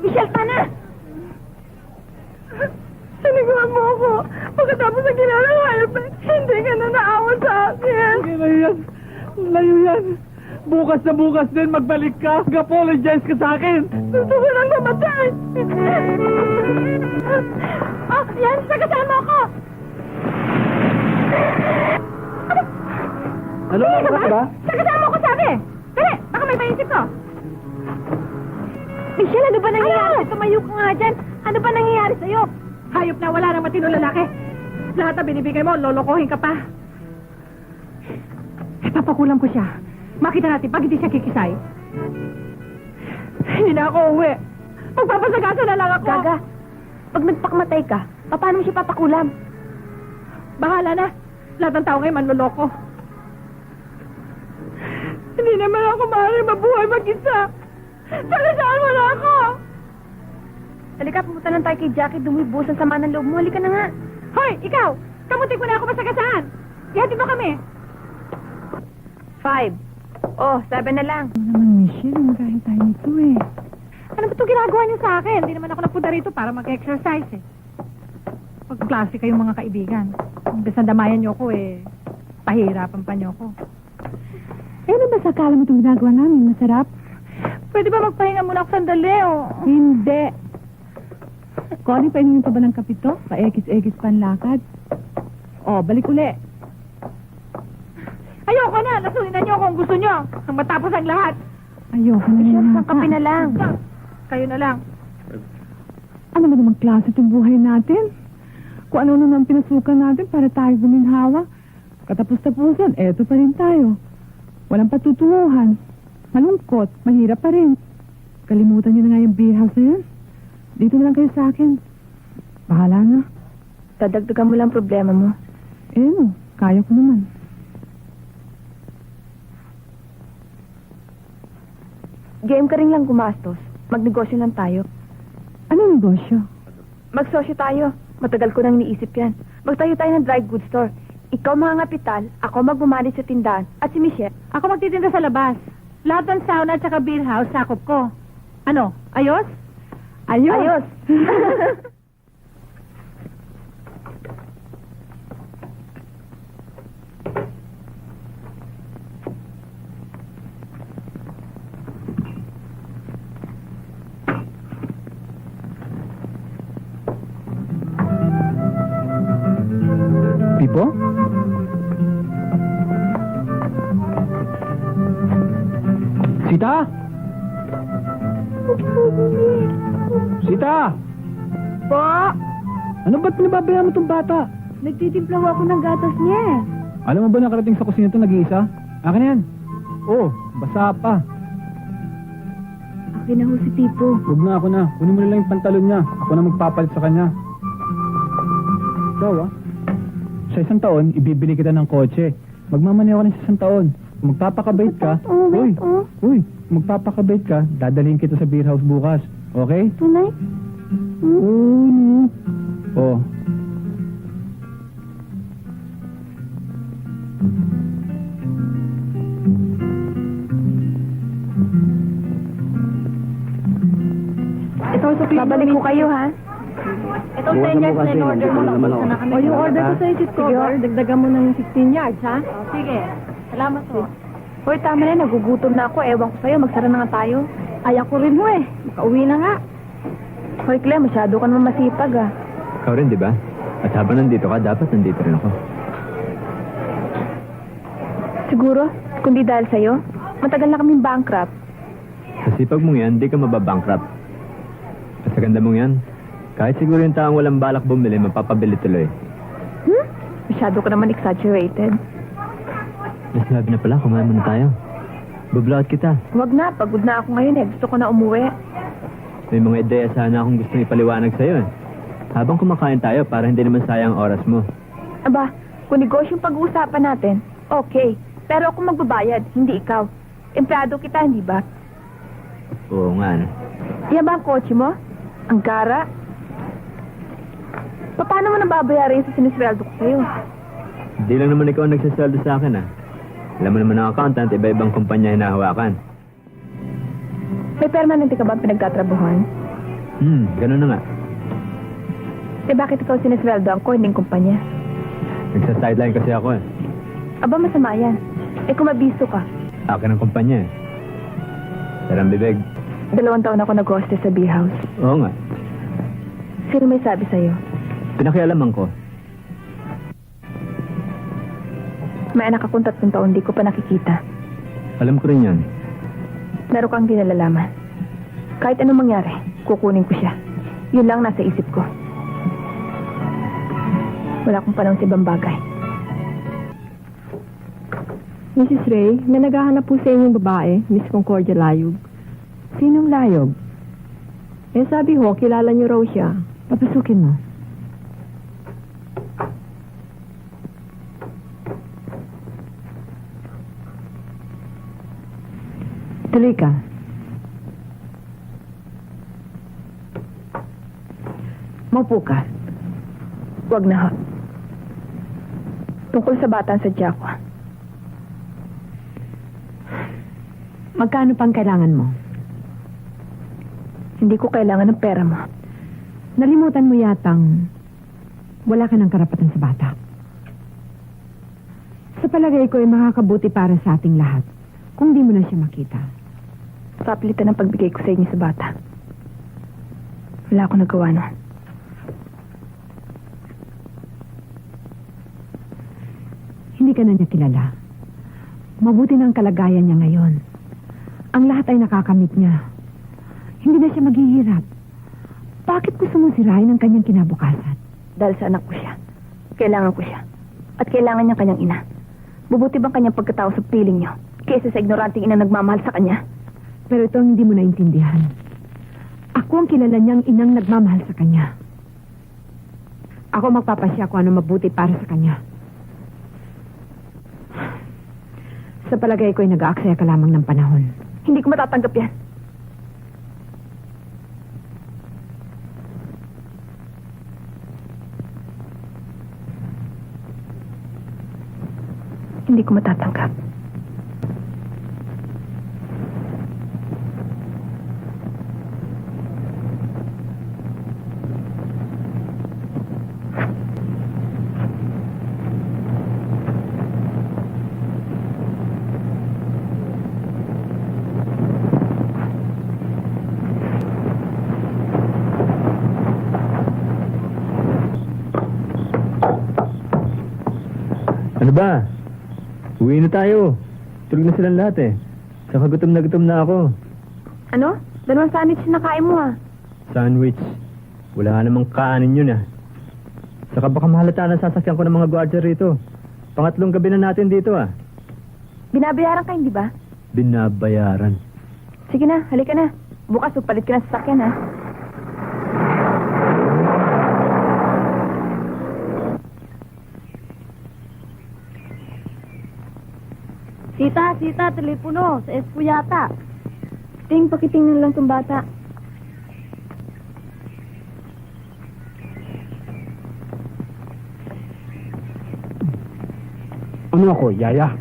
Michelle, sana! Sinagawa mo ako. Pagkatapos ng ginagawa, hindi ka na naawa sa akin. Layo yan. Layo yan. Bukas na bukas din, magbalik ka. Mag-apologize ka sa akin. Gusto ko lang mamatay. Oh, yan! Sagasama ako! Ano ka ba? Sagasama ako, sabi! Dali! Baka may paisip ko! Michelle, ano ba nangyayari? Tumayo ka nga dyan. Ano ba nangyayari sa'yo? Hayop na wala nang matino lalaki. Lahat na binibigay mo, lolokohin ka pa. Papakulam ko siya. Makita natin pag hindi siya kikisay. Hindi na ako uwi. Magpapasagasa na lang ako. Gaga, pag nagpakamatay ka, paano mo siya papakulam? Bahala na. Lahat ng tao ngayon manloloko. Hindi naman ako maaari mabuhay mag-isa. Sagasaan mo na ako! Halika, pumunta lang tayo kay Jackie. Dumibos ang sama ng loob mo. Halika na nga. Hoy, ikaw! Kamutin ko na ako masagasaan. Ihatid mo kami. 5. Oh, 7 na lang. Naman, Michelle, magahin tayo nito eh. Ano ba ito ginagawa niyo sa akin? Hindi naman ako napunta rito para mag-exercise eh. Pag-klase kayong mga kaibigan. Imbes na damayan niyo ko eh, pahirapan pa niyo ko. Eh, ano ba sa akala mo itong ginagawa namin? Masarap? Pwede ba magpahinga muna ako sandali o? Hindi. Connie, painumin pa ba ng kapito? Pa-ekis-ekis panlakad? O, balik uli. Ayoko na! Nasulinan niyo kung gusto niyo. Nang matapos ang lahat. Ayoko na Michelle, lang. isang kape na lang. Kayo na lang. Ano ba namang klase itong buhay natin? Kung ano naman pinasukan natin para tayo guminhawa. Katapos-tapusan, eto pa rin tayo. Walang patutunguhan. Malungkot, mahirap pa rin. Kalimutan niyo na nga yung beer house na yun. Dito na lang kayo sa akin. Bahala na. Dadagdagan mo lang problema mo. Eh no, kaya ko naman. Game ka rin lang gumastos. Magnegosyo lang tayo. Anong negosyo? Magsosyo tayo. Matagal ko nang niisip yan. Magtayo tayo ng dry goods store. Ikaw mga kapital, ako magmumani sa tindahan, at si Michelle. Ako magtitinda sa labas. Lahat ng sauna at saka beer house, sakop ko. Ano? Ayos? Ayos! Pipo? Sita? Sita! Po, Ano ba't pinababayaan mo itong bata? nagtitimpla ho ako ng gatas niya eh. Alam mo ba nakarating sa kusina ito nag-iisa? Akin na yan. Oo, basa pa. Akin na ho si Tipo. Huwag na ako na. Kunin mo na lang yung pantalon niya. Ako na magpapalit sa kanya. Ikaw sa 1 taon, ibibili kita ng kotse. Magmamaneho ka na sa 1 taon. Kung magpapakabait ka, uy, kung magpapakabait ka, dadalhin kita sa beer house bukas. Okay? Tunay? Oh. Babalik ko kayo, ha? Ito 10 yards na in-order mo lang. O yung order ko sa'yo, seat cover, dagdagan mo ng 16 yards, ha? Sige. Salamat po. Hoy, tama na, nagugutom na ako. Ewan ko sa'yo, magsara na nga tayo. Ay, ako rin mo eh. Makauwi na nga. Hoy, Clem, masyado ka naman masipag, ah. Ikaw rin, di ba? At habang nandito ka, dapat nandito rin ako. Siguro, kundi dahil sa'yo, matagal na kaming bankrupt. Sa sipag mong yan, di ka mababankrupt. At sa ganda mong yan, kahit siguro yung taong walang balak bumili, mapapabili tuloy. Masyado ka naman exaggerated. Nasabi na pala, kumain muna tayo. Bublaot kita. Huwag na, pagod na ako ngayon eh. Gusto ko na umuwi. May mga ideya sana akong gustong ipaliwanag sa'yo eh. Habang kumakain tayo, para hindi naman sayang ang oras mo. Aba, kung negosyo yung pag-uusapan natin, okay. Pero ako magbabayad, hindi ikaw. Empleyado kita, hindi ba? Oo nga, no? Yan ba ang kotse mo? Ang gara? Paano mo nababayaran yung sa sinisweldo ko sa'yo? Hindi lang naman ikaw ang nagsasweldo sa akin, ah. Alam mo naman ang accountant, iba-ibang kumpanya hinahawakan. May permanente ka ba ang pinagtatrabuhan? Ganun na nga. Eh bakit ikaw sinisweldo ko, hindi yung kumpanya? Nagsa-sideline kasi ako eh. Aba, masama yan. Eh kung mabisto ka. Akin ang kumpanya eh. Sarang bibig. 2 taon ako nag-hostess sa beer house. Oo nga. Sino may sabi sa'yo? Pinakialaman ko. May anak akong 3 taon, di ko pa nakikita. Alam ko rin yan. Meron kang dinalalaman. Kahit anong mangyari, kukunin ko siya. Yun lang nasa isip ko. Wala akong panahon sa ibang bagay. Mrs. Ray, may naghahanap po sa inyong babae, Miss Concordia Layog. Sinong Layog? Eh sabi ho, kilala niyo raw siya. Papasukin mo. Tuloy ka. Maupo ka. Huwag na ho. Tungkol sa batang sadya ko. Magkano pang kailangan mo? Hindi ko kailangan ng pera mo. Nalimutan mo yatang wala ka ng karapatan sa bata. Sa palagay ko ay makakabuti para sa ating lahat kung di mo na siya makita. Papilitan ng pagbigay ko sa inyo sa bata. Wala akong nagawa no. Hindi ka na niya kilala. Mabuti na ang kalagayan niya ngayon. Ang lahat ay nakakamit niya. Hindi na siya maghihirap. Bakit gusto mong sirain ang kanyang kinabukasan? Dahil sa anak ko siya. Kailangan ko siya. At kailangan niya kanyang ina. Bubuti bang kanyang pagkatao sa piling niyo kaysa sa ignoranting ina nagmamahal sa kanya? Pero ito ang hindi mo naintindihan. Ako ang kilala niyang inang nagmamahal sa kanya. Ako magpapasya kung ano mabuti para sa kanya. Sa palagay ko ay nag-aaksaya ka lamang ng panahon. Hindi ko matatanggap yan. Hindi ko matatanggap. Ano ba? Uwi na tayo. Tulog na silang lahat eh. Saka gutom na ako. Ano? Dalawang sandwich na kain mo ah. Sandwich. Wala namang kaanin yun ah. Saka baka mahalata na sasakyan ko ng mga gwardiya rito. Pangatlong gabi na natin dito ah. Binabayaran ka, hindi ba? Binabayaran. Sige na, halika na. Bukas magpalit ka na sa sakyan ha. Sita, telepono. Sa Espo yata. Ting, pakitingnan lang tong bata. Ano ako, Yaya?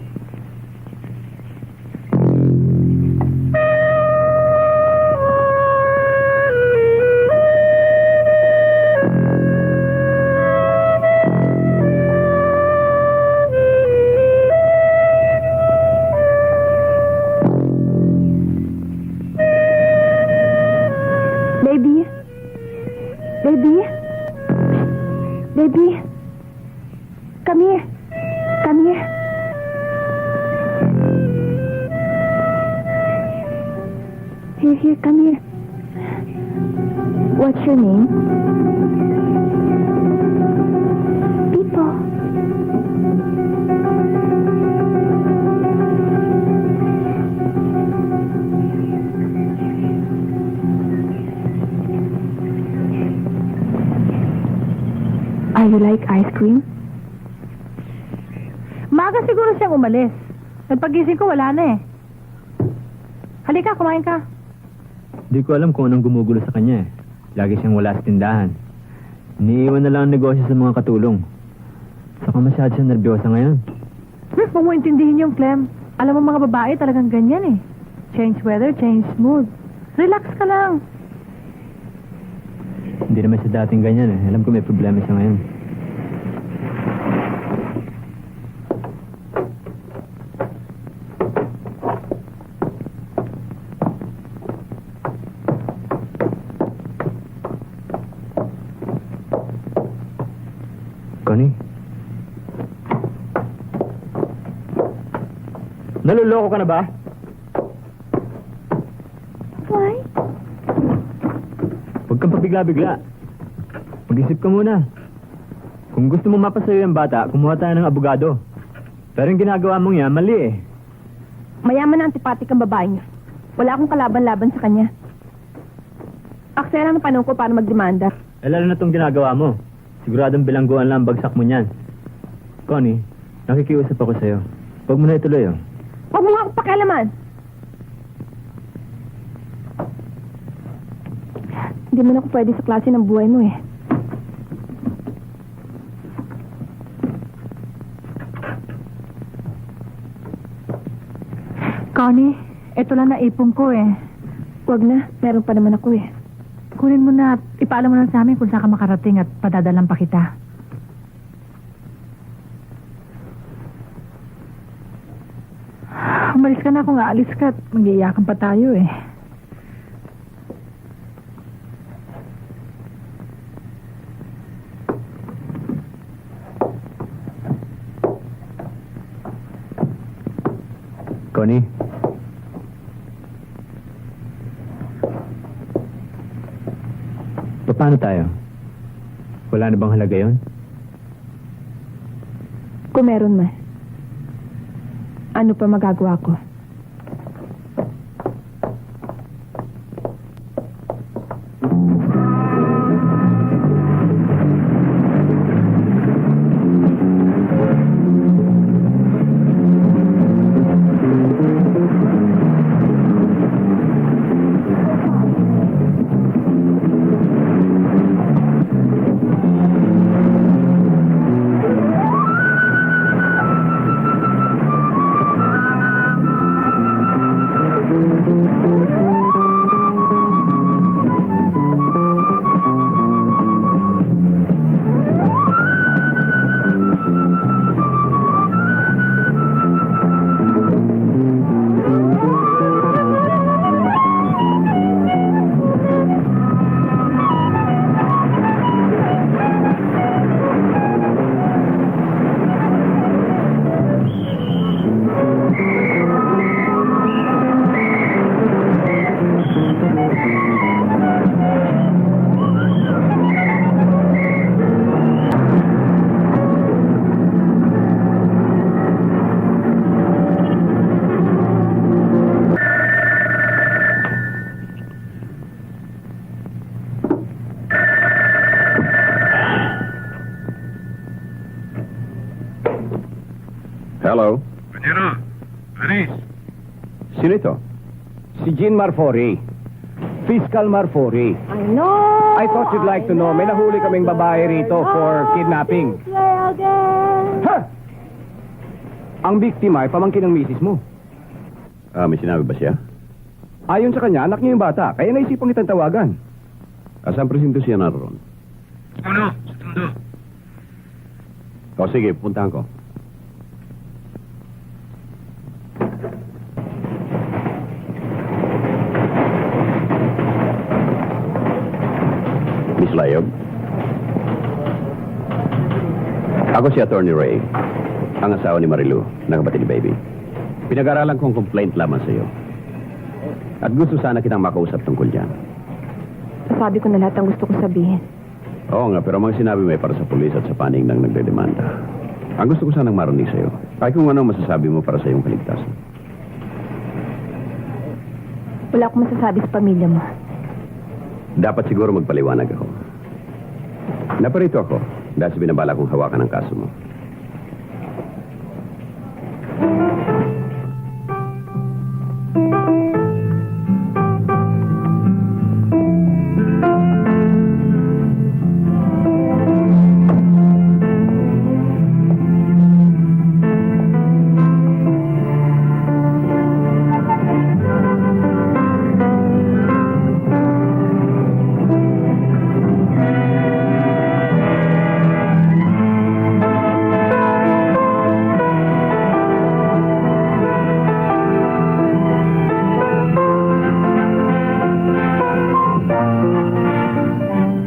Baby? Baby? Baby? Come here. Come here. Here, come here. What's your name? Pipo. Are you like ice cream? Maga siguro siyang umalis. Nagpagising ko, wala na eh. Halika, kumain ka. Di ko alam kung anong gumugulo sa kanya eh. Lagi siyang wala sa tindahan. Iniiwan na lang ang negosyo sa mga katulong. Saka masyado siyang nervyosa ngayon. Huwag mo intindihin yung Clem. Alam mo mga babae talagang ganyan eh. Change weather, change mood. Relax ka lang. Hindi naman siya dating ganyan eh. Alam ko may problema siya ngayon. Connie? Naluloko ka na ba? Why? Huwag kang pabigla-bigla. Mag-isip ka muna. Kung gusto mo mapasayo yung bata, kumuha tayo ng abogado. Pero yung ginagawa mong yan, mali eh. Mayaman na antipatik ang babae niya. Wala akong kalaban-laban sa kanya. Aksaya lang ng panahon ko para magdemanda. Eh lalo na itong ginagawa mo. Siguradong bilangguan lang ang bagsak mo niyan. Connie, nakikiusap ako sa'yo. Huwag mo na ituloy oh. Huwag mo nga akong pakialaman. Hindi mo na ako pwede sa klase ng buhay mo eh. Connie, ito lang na ipon ko eh. Huwag na, meron pa naman ako eh. Kunin mo na at ipaalam mo na sa amin kung saan ka makarating at padadalan pa kita. Umalis ka na kung aalis ka at mag-iiyakan pa tayo eh. Connie? Paano tayo? Wala na bang halaga yun? Kung meron man, ano pa magagawa ko? Hello? Panyero, Aris. Sino ito? Si Jean Marfori. Fiscal Marfori. I know! I thought you'd like to know. May nahuli kaming babae rito for kidnapping. Ha! Ang biktima ay pamangkin ng misis mo. May sinabi ba siya? Ayon sa kanya, anak niya yung bata. Kaya naisipang kitang tawagan. Saan presinto siya naroon? Ano? Sa Tondo. O sige, puntahan ko. Miss Layog? Ako si Attorney Ray, ang asawa ni Marilu, nakapatid ni Baby. Pinag-aralan kong complaint lamang sa iyo. At gusto sana kitang makausap tungkol dyan. Sabi ko na lahat ang gusto ko sabihin. Oo nga, pero mga sinabi mo ay para sa pulis at sa panig ng nagdedemanda. Ang gusto ko sanang marinig sa iyo ay kung ano ang masasabi mo para sa iyong kaligtasan. Wala akong masasabi sa pamilya mo. Dapat siguro magpaliwanag ako. Naparito ako dahil sa binabala kong hawakan ng kaso mo.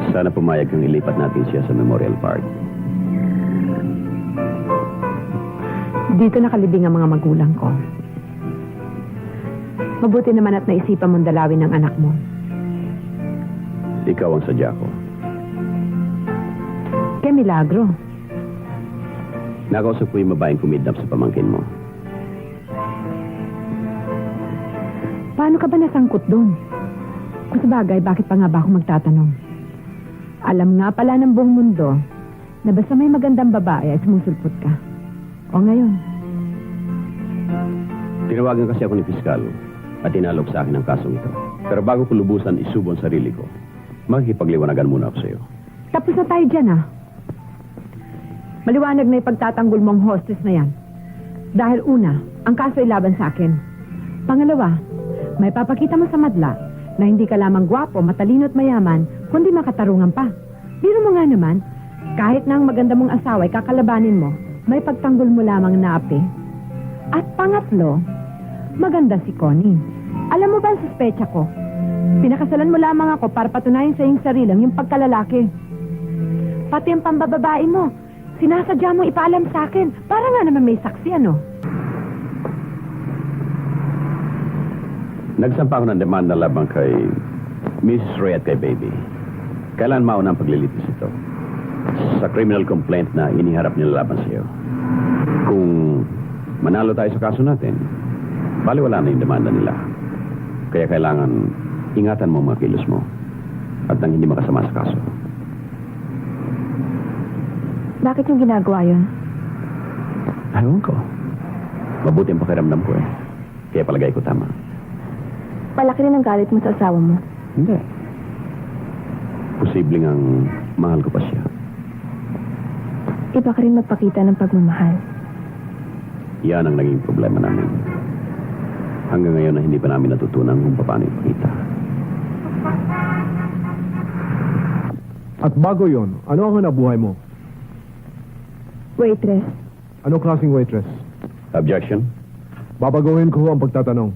Sana pumayag kang ilipat natin siya sa Memorial Park. Dito nakalibing ang mga magulang ko. Mabuti naman at naisipan mong dalawin ng anak mo. Ikaw ang sadya ko. Kaya milagro. Nakausap ko yung babaeng kumidnap sa pamangkin mo. Paano ka ba nasangkot doon? Kung sa bagay, bakit pa nga ba ako magtatanong? Alam nga pala ng buong mundo na basta may magandang babae ay sumusulpot ka. O ngayon? Tinawagan kasi ako ni Piskal at tinalog sa akin ang kasong ito. Pero bago ko lubusan isubo ang sarili ko, makikipagliwanagan muna ako sa iyo. Tapos na tayo dyan, ah. Maliwanag na ipagtatanggol mong hostess na yan. Dahil una, ang kaso ay laban sa akin. Pangalawa, may papakita mo sa madla na hindi ka lamang gwapo, matalino at mayaman, kundi makatarungan pa. Biro mo nga naman, kahit na ang maganda mong asawa ay kakalabanin mo, may pagtanggol mo lamang na api. At pangatlo, maganda si Connie. Alam mo ba ang suspecha ko? Pinakasalan mo lamang ako para patunayan sa iyong sarilang yung pagkalalaki. Pati ang pambababae mo, sinasadya mo ipaalam sa akin, para nga naman may saksi, ano? Nagsampa ako ng demanda labang kay Mrs. Ray at kay Baby. Kailan mauna ang paglilitis ito? Sa criminal complaint na iniharap nila laban sa iyo. Kung manalo tayo sa kaso natin, baliwala na yung demanda nila. Kaya kailangan ingatan mo ang mga kilos mo at nang hindi makasama sa kaso. Bakit yung ginagawa yun? Ewan ko. Mabuti ang pakiramdam ko eh. Kaya palagay ko tama. Palaki rin ang galit mo sa asawa mo. Hindi. Posibleng ang mahal ko pa siya. Iba ka rin magpakita ng pagmamahal. Yan ang naging problema namin. Hanggang ngayon na hindi pa namin natutunan kung paano ipakita. At bago yon, ano ang hanabuhay mo? Waitress. Anong klaseng waitress? Objection? Babaguhin ko ang pagtatanong.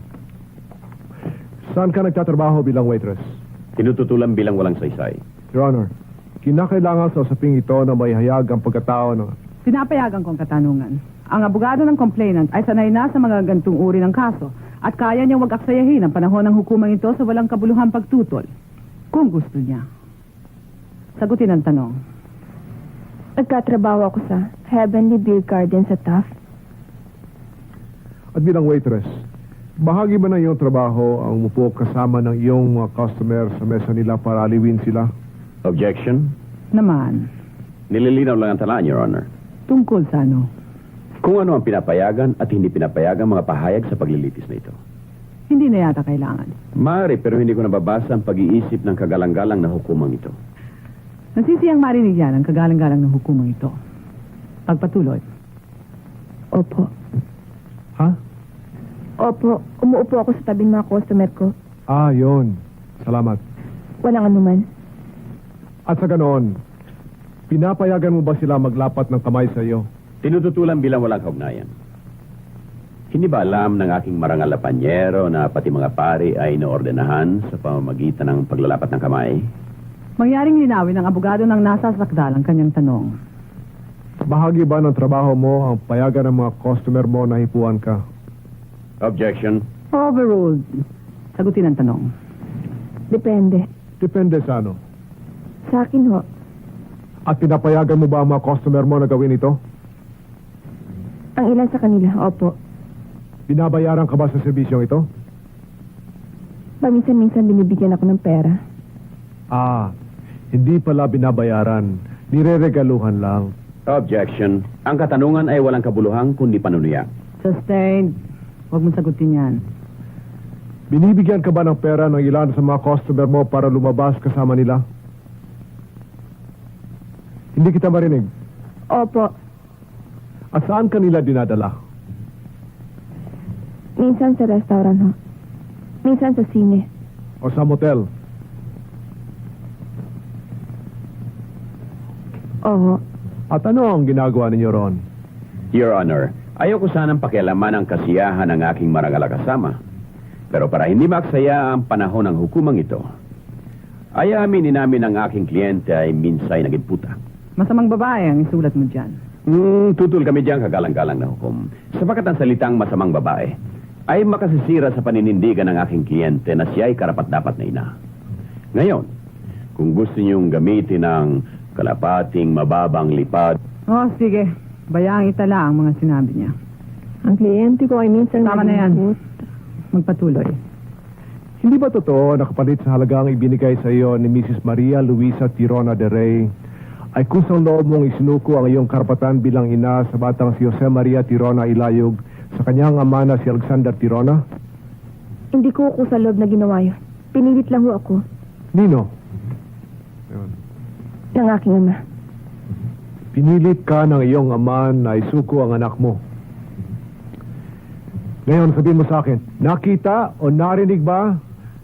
Saan ka nagtatrabaho bilang waitress? Tinututulan bilang walang saysay. Your Honor, kinakailangan sa usaping ito na may hayag ang pagkatao ng... Pinapayagan kong katanungan. Ang abogado ng complainant ay sanay na sa mga gantong uri ng kaso at kaya niyang wag-aksayahin ang panahon ng hukumang ito sa walang kabuluhang pagtutol. Kung gusto niya. Sagutin ang tanong. Nagkatrabaho ako sa Heavenly Beer Garden sa Taft. At bilang waitress, bahagi ba ng iyong trabaho ang umupo kasama ng iyong mga customer sa mesa nila para aliwin sila? Objection? Naman, Nililinaw lang ang talaan, Your Honor. tungkol sa ano? Kung ano ang pinapayagan at hindi pinapayagan mga pahayag sa paglilitis na ito. Hindi na yata kailangan. Maaari, pero hindi ko nababasa ang pag-iisip ng kagalang-galang na hukumang ito. Nasisiyang marinig yan ang kagalang-galang ng hukumang ito. Pagpatuloy. Opo. Ha? Opo, umuupo ako sa tabing mga customer ko. Yun. Salamat. Walang anuman. At sa ganoon, pinapayagan mo ba sila maglapat ng kamay sa iyo? Tinututulan bilang walang kaugnayan. Hindi ba alam ng aking marangal na panyero na pati mga pari ay inoordenahan sa pamamagitan ng paglalapat ng kamay? Mangyaring linawin ng abogado ng nasasakdal ang kanyang tanong. Bahagi ba ng trabaho mo ang payagan ng mga customer mo na hipuan ka? Objection. Overruled. Sagutin ang tanong. Depende. Depende sa ano. Sa akin ho. At pinapayagan mo ba ang mga customer mo na gawin ito? Ang ilan sa kanila, opo. Binabayaran ka ba sa serbisyong ito? Paminsan-minsan binibigyan ako ng pera. Hindi pala binabayaran. Nireregaluhan lang. Objection. Ang katanungan ay walang kabuluhang kundi panunuya. Sustained. Huwag mong sagutin yan. Binibigyan ka ba ng pera ng ilan sa mga customer mo para lumabas kasama nila? Hindi kita marinig. Opo. At saan kanila dinadala? Minsan sa restaurant ho. Minsan sa sine. O sa motel? Oo. At ano ang ginagawa ninyo ron? Your Honor, ayoko sanang pakialaman ang kasiyahan ng aking marangal na kasama. Pero para hindi maksaya ang panahon ng hukumang ito, ay aminin namin ang aking kliyente ay minsay naging puta. Masamang babae ang isulat mo dyan. Tutul kami diyang kagalang-galang na hukom. Sapagat ang salitang masamang babae ay makasisira sa paninindigan ng aking kliyente na siya ay karapat-dapat na ina. Ngayon, kung gusto niyong gamitin ang kalapating mababang lipad, Sige. Bayang itala ang mga sinabi niya. Ang kliyente ko ay minsan... Tama na yan. Magpatuloy. Hindi ba totoo na kapalit sa halagang ibinigay sa iyo ni Mrs. Maria Luisa Tirona de Rey ay kusang loob mong isinuko ang iyong karapatan bilang ina sa batang si Jose Maria Tirona Ilayog sa kanyang ama na si Alexander Tirona? Hindi ko sa loob na ginawa yun. Pinilit lang ho ako Nino? ng aking ama. Pinilit ka ng iyong ama na isuko ang anak mo. Ngayon, sabihin mo sa akin, nakita o narinig ba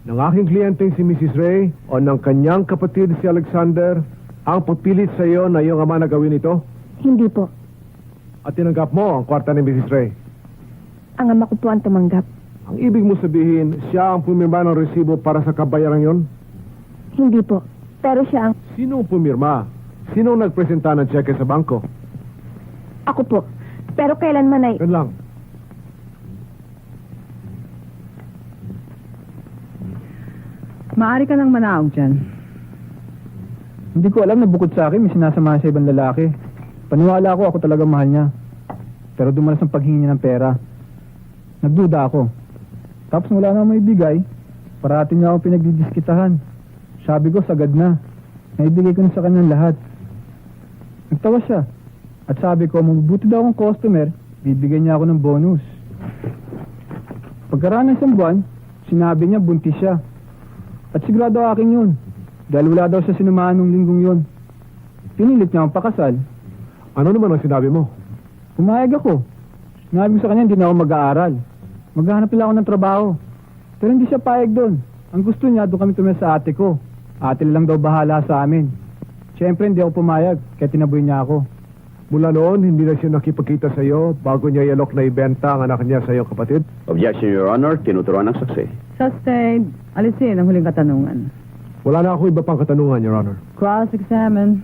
ng aking kliyenteng si Mrs. Ray o ng kanyang kapatid si Alexander ang pagpilit sa iyo na iyong ama na gawin ito? Hindi po. At tinanggap mo ang kwarta ni Mrs. Ray? Ang ama ko po ang tumanggap. Ang ibig mo sabihin, siya ang pumirma ng resibo para sa kabayaran yon? Hindi po. Pero siya ang... Sino ang pumirma? Sino ang nagpresenta ng cheque sa bangko? Ako po. Pero kailanman ay... Yan lang. Maaari ka nang manaog dyan. Hindi ko alam na bukod sa akin, may sinasama sa ibang lalaki. Paniwala ko talaga mahal niya. Pero dumalas ang paghingi niya ng pera. Nagduda ako. Tapos wala na may bigay. Parati niya ako pinagdidiskitahan. Sabi ko, sagad na. Naibigay ko na sa kanyang lahat. Nagtawa siya. At sabi ko, mabubuti daw akong customer, bibigyan niya ako ng bonus. Pagkaraan ng isang buwan, sinabi niya buntis siya. At sigurado akin yun. Dahil wala daw siya sinumaan nung linggong yun. Pinilit niya akong pakasal. Ano naman ang sinabi mo? Pumayag ako. Sinabi ko sa kanya, hindi na ako mag-aaral. Maghahanap lang ako ng trabaho. Pero hindi siya payag doon. Ang gusto niya, doon kami tumira sa ate ko. Ate lang daw bahala sa amin. Siyempre, hindi ako pumayag, kaya tinaboy niya ako. Mula noon, hindi na siya nakipagkita sa iyo bago niya ialok na ibenta ang anak niya sa iyo, kapatid? objection, Your Honor, tinuturuan ng saksi. Sustained. Alisin ang huling katanungan. Wala na ako iba pang katanungan, Your Honor. Cross-examine.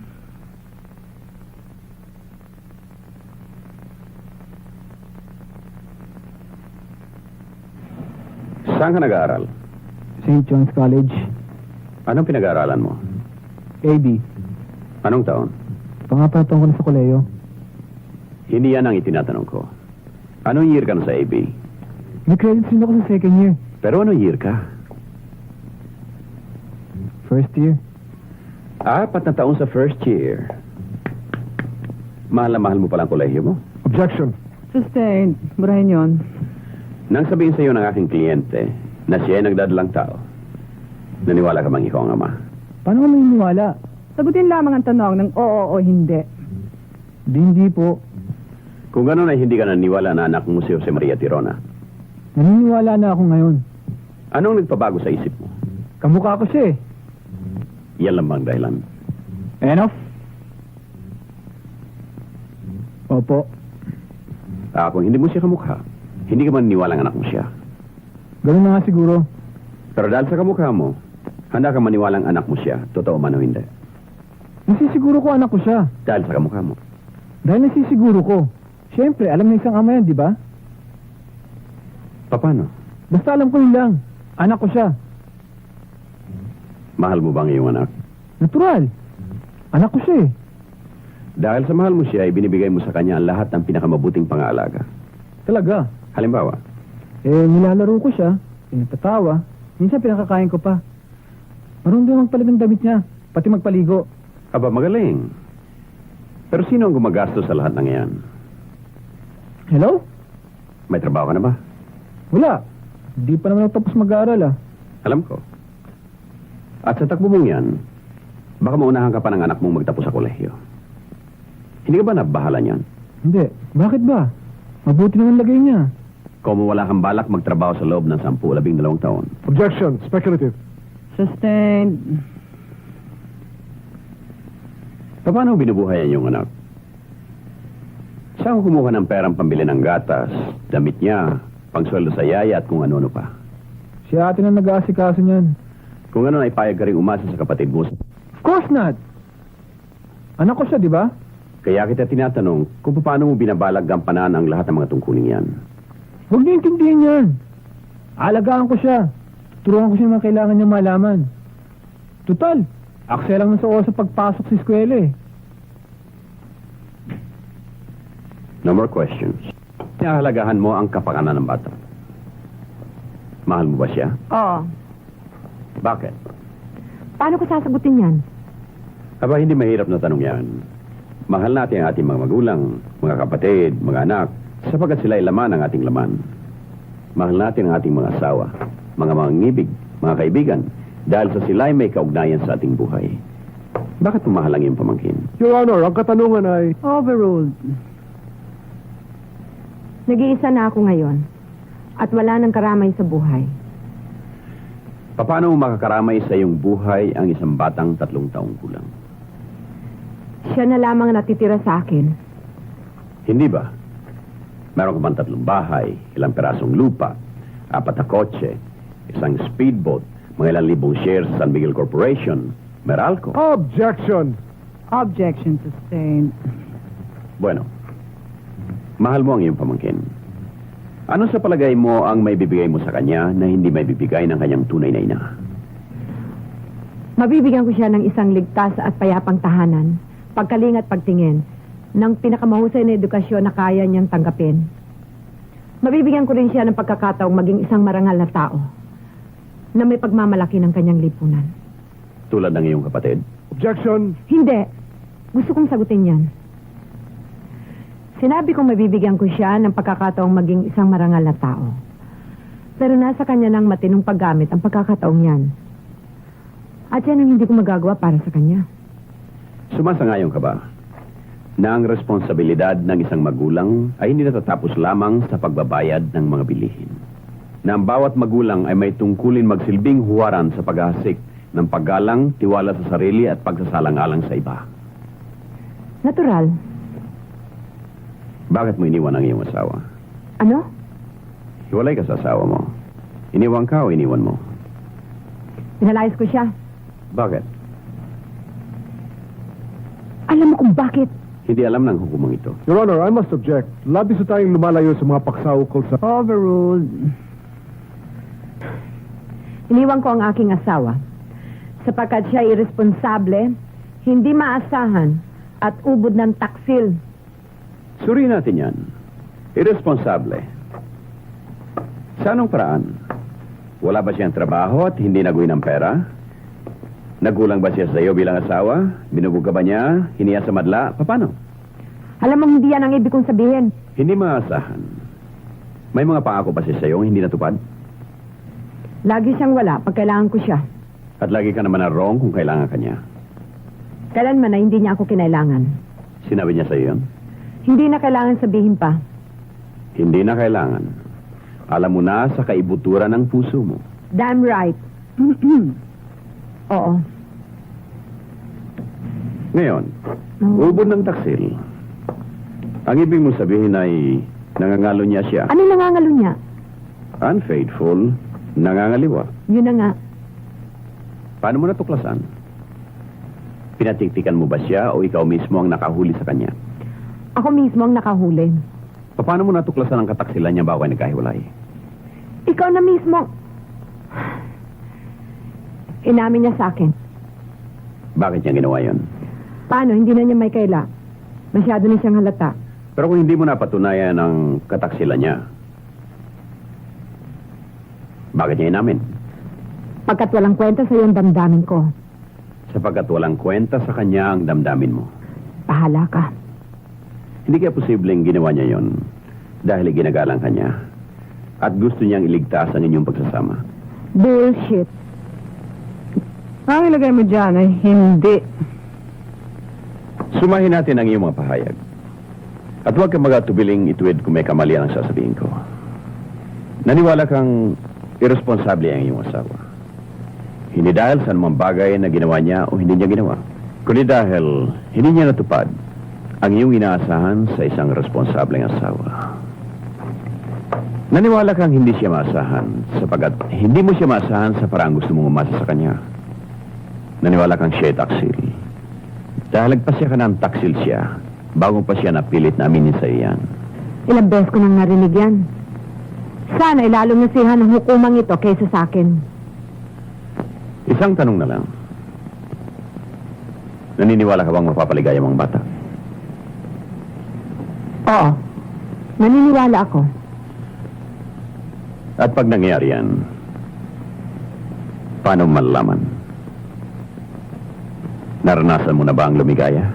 Saan ka nag-aaral? St. John's College, Anong pinag-aaralan mo? AB. Anong taon? Pangapatong ko na sa koleyo. Hindi yan ang itinatanong ko. Anong year ka na sa AB? May credits din ako sa second year. Pero anong year ka? First year. 4 na taon sa first year. Mahal na mahal mo palang kolehiyo mo? Objection. Sustained. Burahin yun. Nang sabihin sa iyo ng aking kliyente na siya ay nagdadalang tao, naniwala ka bang ikaw ang ama? Paano ka maniniwala? Sagutin lamang ang tanong ng oo o hindi. Hindi po. Kung gano'n ay hindi ka naniwala na anak mo si Jose Maria Tirona, Naniniwala na ako ngayon. anong nagpabago sa isip mo? Kamukha ko siya eh. Yan lang bang dahilan? Enough? Opo. Kung hindi mo siya kamukha, hindi ka man naniwalang anak mo siya. Ganun na nga siguro. Pero dahil sa kamukha mo, handa ka maniwalang anak mo siya, totoo man o hindi. Nasisiguro ko anak ko siya. Dahil sa kamukha mo. Dahil nasisiguro ko. Siyempre, alam na isang ama yan, di ba? Paano? Basta alam ko yun lang. Anak ko siya. Mahal mo ba ang iyong anak? Natural. Anak ko siya eh. Dahil sa mahal mo siya, ibinibigay mo sa kanya ang lahat ng pinakamabuting pang-aalaga. Talaga. Halimbawa, Nilalaro ko siya. Pinatatawa. Minsan pinakakain ko pa. Marunong din magpalit ng damit niya. Pati magpaligo. aba magaling. Pero sino ang gumagastos sa lahat ng iyan? Hello? May trabaho ka na ba? Wala. Hindi pa naman ako tapos mag-aaral ah. Alam ko. At sa takbo mong yan, baka maunahan ka pa ng anak mong magtapos sa kolehiyo. Hindi ka ba nabahala niyan? Hindi. Bakit ba? Mabuti naman lagay niya. Kung wala kang balak magtrabaho sa loob ng 10-12 taon, Objection. Speculative. Sustained. paano binubuhay ang iyong anak? Saan ko kumuha ng perang pambili ng gatas, damit niya, pangsweldo sa yaya at kung ano-ano pa? Si ate na nag-aasikaso niyan. Kung ano ay payag ka rin umasa sa kapatid mo. Of course not! Anak ko siya, di ba? Kaya kita tinatanong kung paano mo binabalag gampanan ang lahat ng mga tungkuling yan. Huwag niyo intindihin yan. Alagaan ko siya. Turuan ko siya ng mga kailangan niya malaman. Total, aksaya lang sa oras sa pagpasok sa eskwela eh. No more questions. Nahalagahan mo ang kapakanan ng bata. Mahal mo ba siya? Oo. Bakit? Paano ko sasagutin yan? Aba, hindi mahirap na tanong yan. Mahal natin ang ating mga magulang, mga kapatid, mga anak, sapagkat sila ay laman ng ating laman. Mahal natin ang ating mga asawa, mga mangingibig, mga kaibigan, dahil sa sila ay may kaugnayan sa ating buhay. Bakit mo mahal ang iyong pamangkin? Your Honor, ang katanungan ay... Overruled. Nag-iisa na ako ngayon. At wala nang karamay sa buhay. Paano mo makakaramay sa iyong buhay ang isang batang 3 taong gulang? Siya na lamang natitira sa akin. Hindi ba? Meron ka bang 3 bahay, ilang perasong lupa, 4 na kotse, isang speedboat, mga ilang libong shares sa San Miguel Corporation, Meralco? Objection. Objection sustained. Bueno, mahal mo ang iyong pamangkin. Ano sa palagay mo ang may bibigay mo sa kanya na hindi may bibigay ng kanyang tunay na ina? Mabibigyan ko siya ng isang ligtas at payapang tahanan, pagkaling at pagtingin, ng pinakamahusay na edukasyon na kaya niyang tanggapin. Mabibigyan ko rin siya ng pagkakataong maging isang marangal na tao na may pagmamalaki ng kanyang lipunan. Tulad ng iyong kapatid? Objection. Hindi. Gusto kong sagutin yan. Sinabi kong mabibigyan ko siya ng pagkakataong maging isang marangal na tao. Pero nasa kanya ng matinong paggamit ang pagkakataong yan. At yan ang hindi ko magagawa para sa kanya. Sumasangayon ka ba na ang responsibilidad ng isang magulang ay hindi natatapos lamang sa pagbabayad ng mga bilihin? Na ang bawat magulang ay may tungkulin magsilbing huwaran sa paghahasik ng paggalang, tiwala sa sarili at pagsasalang-alang sa iba. Natural. Bakit mo iniwan ang iyong asawa? Ano? Hiwalay ka sa asawa mo. Iniwan ka o iniwan mo? Pinalayas ko siya. Bakit? Alam mo kung bakit? Hindi alam ng hukumang ito. Your Honor, I must object. Labis na tayong lumalayo sa mga paksa ukol sa... Overruled. Iniwan ko ang aking asawa sapagkat siya irresponsable, hindi maasahan, at ubod ng taksil. Suriin natin yan. Irresponsable. Sa anong paraan? Wala ba siyang trabaho at hindi naguhin ng pera? Nagulang ba siya sa iyo bilang asawa? Binubog ka ba niya? Hiniya sa madla? Paano? Alam mo, hindi yan ang ibig kong sabihin. Hindi maasahan. May mga pangako ba siya sa'yo hindi natupad? Lagi siyang wala pag kailangan ko siya. At lagi ka naman na wrong kung kailangan ka niya. Kailanman na hindi niya ako kinailangan. Sinabi niya sa'yo yun? Hindi na kailangan sabihin pa. Hindi na kailangan. Alam mo na sa kaibuturan ng puso mo. Damn right. Oo. Ngayon, ubod ng taksil. Ang ibig mong sabihin ay nangangalo niya siya. Ano nangangalo niya? Unfaithful, nangangaliwa. Yun na nga. Paano mo natuklasan? Pinatiktikan mo ba siya o ikaw mismo ang nakahuli sa kanya? Ako mismo ang nakahuli. Paano mo natuklasan ang kataksilan niya bago kayo nagkahiwalay? Ikaw na mismo. Inamin niya sa akin. Bakit niya ginawa yon? Paano? Hindi na niya may kaila. Masyado na siyang halata. Pero kung hindi mo napatunayan ang kataksilan niya, bakit niya inamin? Pagkat walang kwenta sa iyo ang damdamin ko. Sapagkat walang kwenta sa kanya ang damdamin mo. Bahala ka. Hindi kaya posibleng ginawa niya yon dahil ginagalang ka niya at gusto niyang iligtas ang inyong pagsasama. Bullshit. Ang ilagay mo dyan ay hindi. Sumahin natin ang iyong mga pahayag. At huwag kang magatubiling ituwid kung may kamalian ang sasabihin ko. Naniwala kang irresponsable ang iyong asawa. Hindi dahil sa anumang bagay na ginawa niya o hindi niya ginawa. Kundi dahil hindi niya natupad ang iyong inaasahan sa isang responsableng asawa. Naniwala kang hindi siya maasahan sapagat hindi mo siya maasahan sa parang gusto mong umasa sa kanya. Naniwala kang siya ay taksil. Dahil nagpasya ka na ang taksil siya bago pa siya napilit na aminin sa iyan. Ilang beses ko nang narinig yan. Sana ilalong nasihan ang hukumang ito kaysa sa akin. Isang tanong na lang. Naniniwala ka bang mapapaligaya ang bata? Oo. Naniniwala ako. At pag nangyari yan, paano malalaman? Naranasan mo na ba ang lumigaya?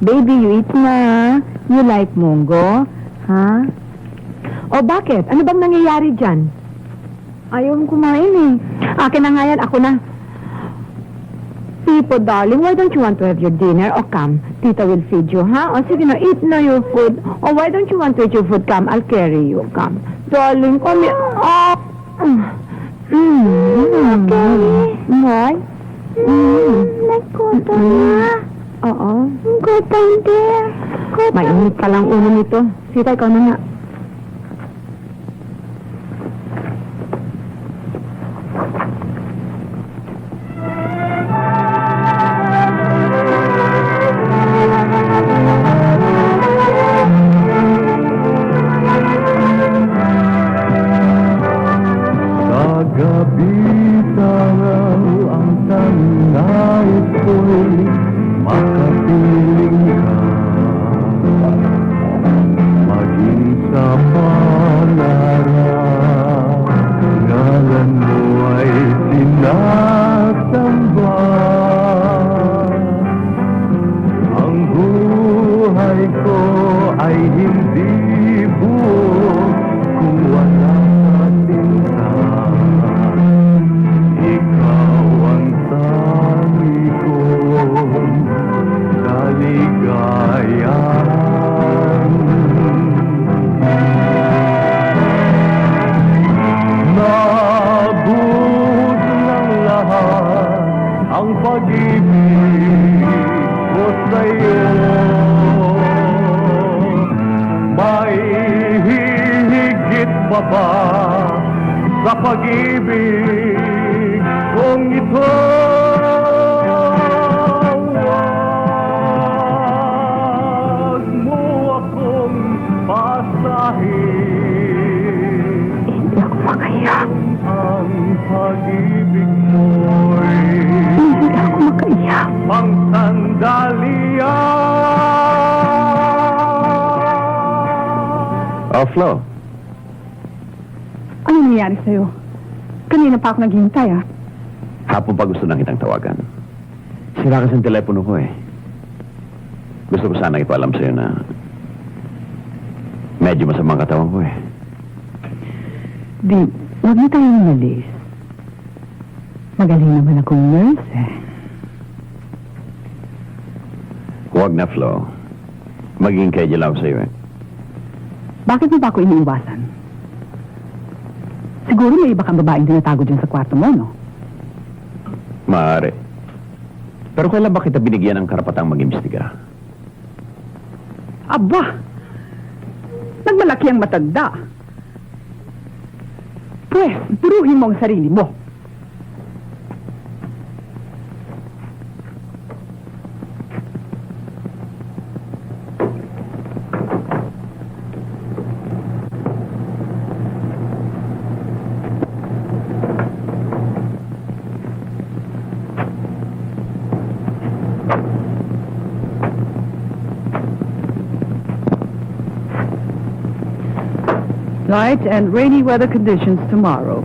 Baby, you eat na. You like munggo? Ha? O bakit? Ano bang nangyayari dyan? Ayaw kong kumain eh. Akin na nga yan, ako na. Pipo, darling, why don't you want to have your dinner? O come, Tita will feed you, ha? O sige na, eat na your food. O why don't you want to eat your food? Come, I'll carry you. Come. Darling, come here. Oh. Why? Nagkuto na. Oo. Gutay dear. Mainit pa lang ulo nito. Sita, ikaw na nga. Sa pag-ibig kong ito, wag mo akong pasahin. Hindi ako makaiyak. Ang pag-ibig mo'y Hindi ako makaiyak. pang sandalian. Flo. Ano nangyari sa'yo? Kanina pa ako naghihintay, ah. Hapon pa gusto nang kitang tawagan. Sira kasi ang telepono ko eh. Gusto ko sana ipalam sa'yo na medyo masamang katawan ko eh. Di, huwag na tayong umalis. Magaling naman akong nurse eh. Huwag na, Flo. Maging kaya lang sa'yo eh. Bakit mo ba ako iniiwasan? Siguro may iba kang babaeng tinatago dyan sa kwarto mo, no? Maaari. Pero kailan ba kita binigyan ng karapatang mag-imbestiga? Aba! Nagmalaki ang matanda. Pwes, puruhin mo ang sarili mo. Light and rainy weather conditions tomorrow.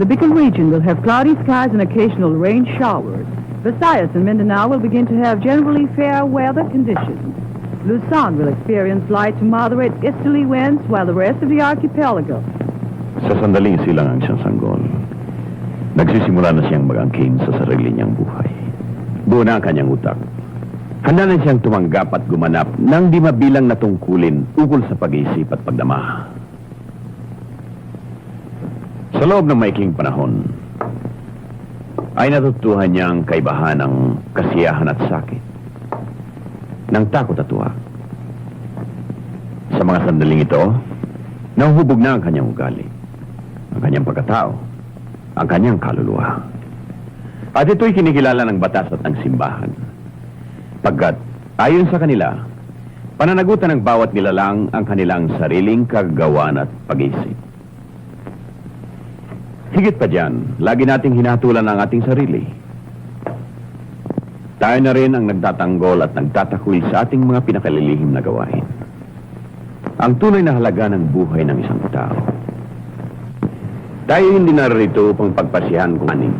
The Bicol region will have cloudy skies and occasional rain showers. Visayas and Mindanao will begin to have generally fair weather conditions. Luzon will experience light to moderate easterly winds, while the rest of the archipelago. Sa sandaling silang ang siyang sanggol, nagsisimula na siyang mag-angkin sa sarili niyang buhay. Buo na ang kanyang utak. Handa na siyang tumanggap at gumanap ng di mabilang na tungkulin ukol sa pag-iisip at pagdama. Sa loob ng maiking panahon, ay natutuhan niya ang kaibahan ng kasiyahan at sakit, ng takot at tuwa. Sa mga sandaling ito, nahuhubog na ang kanyang ugali, ang kanyang pagkatao, ang kanyang kaluluwa. At ito'y kinikilala ng batas at ng simbahan. Pagkat, ayon sa kanila, pananagutan ng bawat nilalang ang kanilang sariling kagagawan at pag-isip. Higit pa dyan, lagi nating hinatulan ang ating sarili. Tayo na rin ang nagtatanggol at nagtatakwil sa ating mga pinakalilihim na gawain. Ang tunay na halaga ng buhay ng isang tao. Tayo hindi narito upang pagpasihan kung aning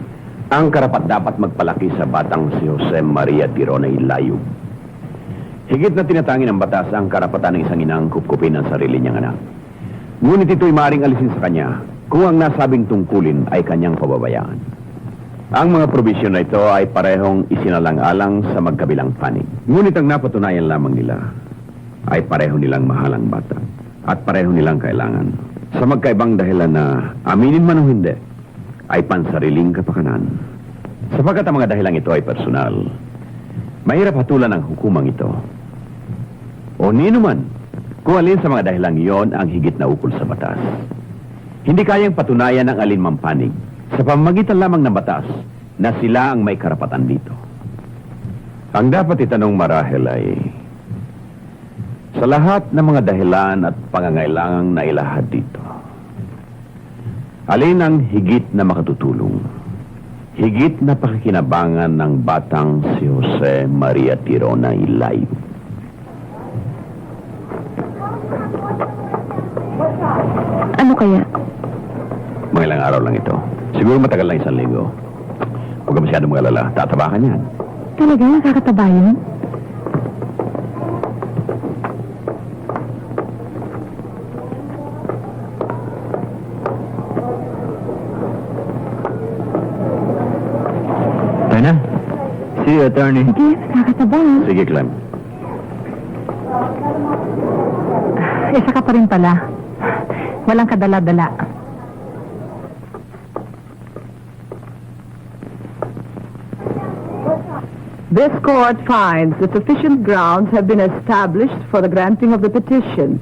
ang karapat-dapat magpalaki sa batang si Jose Maria Tirona Ilayog. Higit na tinatangi ng batas ang karapatan ng isang inang kupkupin ang sarili niyang anak. Ngunit ito'y maaaring alisin sa kanya kung ang nasabing tungkulin ay kanyang pababayaan. Ang mga probisyon na ito ay parehong isinalang-alang sa magkabilang panig. Ngunit ang napatunayan lamang nila ay pareho nilang mahal ang bata at pareho nilang kailangan. Sa magkaibang dahilan na aminin man o hindi, ay pansariling kapakanan. Sapagkat ang mga dahilang ito ay personal, mahirap hatulan ang hukumang ito. O nino man, kung alin sa mga dahilang iyon ang higit na ukol sa batas. Hindi kayang patunayan ng alinmang panig sa pamamagitan lamang ng batas na sila ang may karapatan dito. Ang dapat itanong marahil ay, sa lahat ng mga dahilan at pangangailangang nailahad dito, alin ang higit na makatutulong, higit na pakikinabangan ng batang si Jose Maria Tirona Ilayog? Ano kaya? Mga ilang araw lang ito. Siguro matagal lang 1 linggo. Huwag ka masyadong mag-alala. Tatabakan yan. Talaga? Nakakataba yun? Tayo na. See you, attorney. Sige, nakakataba. Sige, Clem. Isa ka pa rin pala. Walang kadala-dala. This court finds that sufficient grounds have been established for the granting of the petition,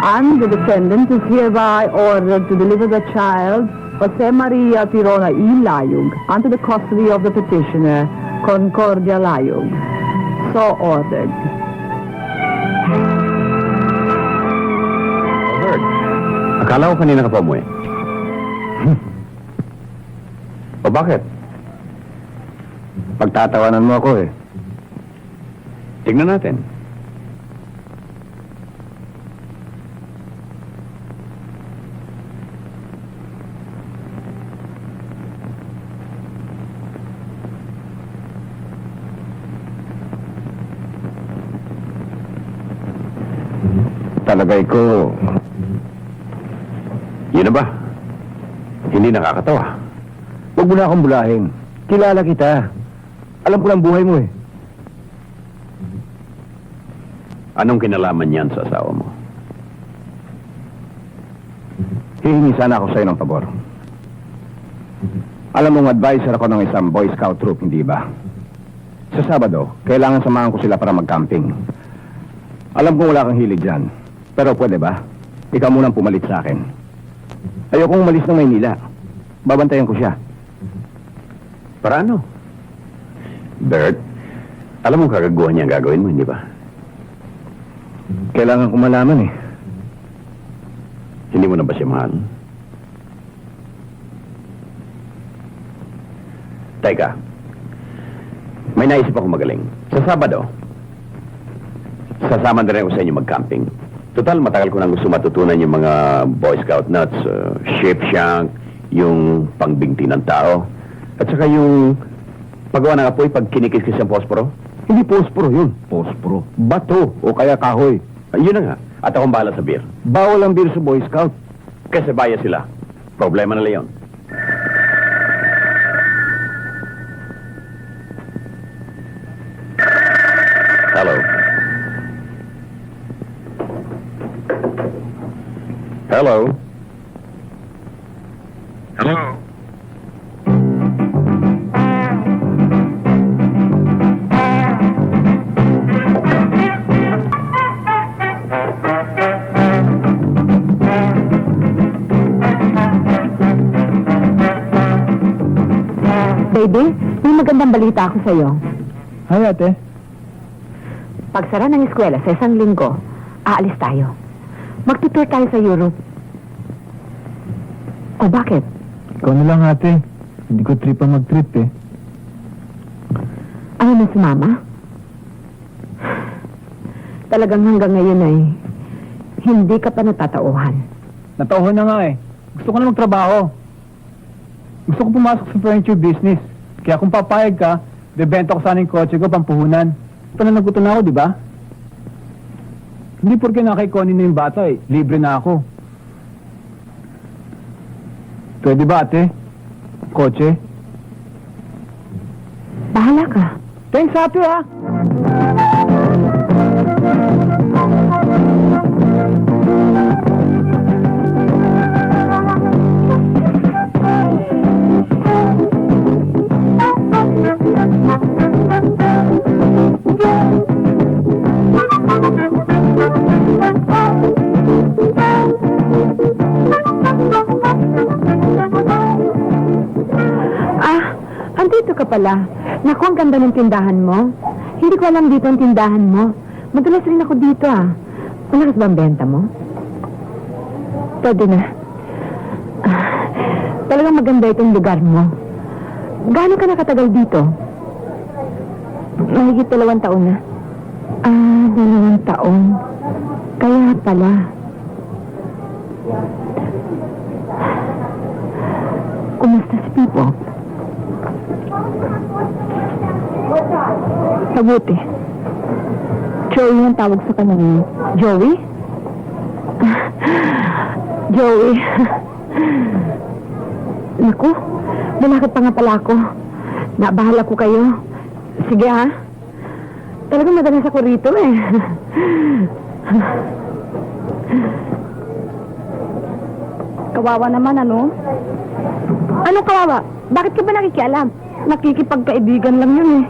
and the defendant is hereby ordered to deliver the child, Jose Maria Tirona Ilayog, unto the custody of the petitioner, Concordia Layog. So ordered. Robert, akala ko kanina ka pa umuwi. O bakit? Pagtatawanan mo ako eh. Tingnan natin. talagay ko. Yun na ba? Hindi nakakatawa. Huwag mo na akong bulahin. Kilala kita. Alam ko ng buhay mo eh. Anong kinalaman niyan sa asawa mo? Hihingi sana ako sa'yo ng pabor. Alam mong advisor ako ng isang Boy Scout troop, hindi ba? Sa Sabado, kailangan samahan ko sila para mag-camping. Alam kong wala kang hilig dyan. Pero pwede ba? Ikaw munang pumalit sa akin. Ayokong umalis ng Maynila. Babantayan ko siya. Para ano? Bert, alam mo kagaguhan niya ang gagawin mo, hindi ba? Kailangan ko malaman eh. Hindi mo na ba siya mahal? Teka, may naisip ako magaling. Sa Sabado, sasama na rin ako sa inyo mag-camping. Total, matagal ko nang gusto matutunan yung mga Boy Scout nuts, shape shank, yung pangbingti ng tao, at saka yung paggawa ng apoy pag kinikis-kis ang posporo. Hindi posporo yun. Posporo. Bato o kaya kahoy. Yun na nga. At akong bahala sa beer. Bawal ang beer sa Boy Scout. Kasi baya sila. Problema nila yun. Hello. Hello. Hello. Baby, may magandang balita ako sa'yo. Hi, ate. Pagsara ng eskwela sa isang linggo, aalis tayo. Magtutour tayo sa Europe. O bakit? Ikaw na lang, ate. Hindi ko trip ang mag-trip eh. Ano na si Mama? Talagang hanggang ngayon ay hindi ka pa natatauhan. Natauhan na nga eh. Gusto ko na magtrabaho. Gusto ko pumasok sa furniture business. Kaya kung papayag ka, bebenta ko sana yung kotse ko, pampuhunan. Pananagutan na ako, di ba? Hindi porke nakay-Connie na yung bata eh. Libre na ako. Pwede ba, ate? Kotse? Bahala ka. Thanks, ate, ha? Andito ka pala. Naku, ang ganda ng tindahan mo. Hindi ko alam dito ang tindahan mo. Madalas rin ako dito Malakas ba ang benta mo? Pwede na. Talagang maganda itong lugar mo. Gaano ka nakatagal dito? Mahigit 2 taon na. 2 taon. Kaya pala. Kumusta si Pipo? Mabuti. Joey ang tawag sa kanya ngayon. Joey? Joey. Naku, malakit pa nga pala ako. Nabahala ko kayo. Sige Talagang madalas ako rito eh. Kawawa naman, ano? Anong kawawa? Bakit ka ba nakikialam? Nakikipagkaibigan lang yun eh.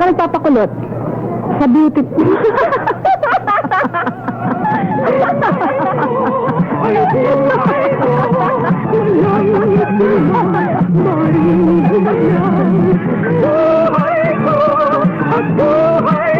ka nagpapakulot? Sa beauty. Buhay ko, at buhay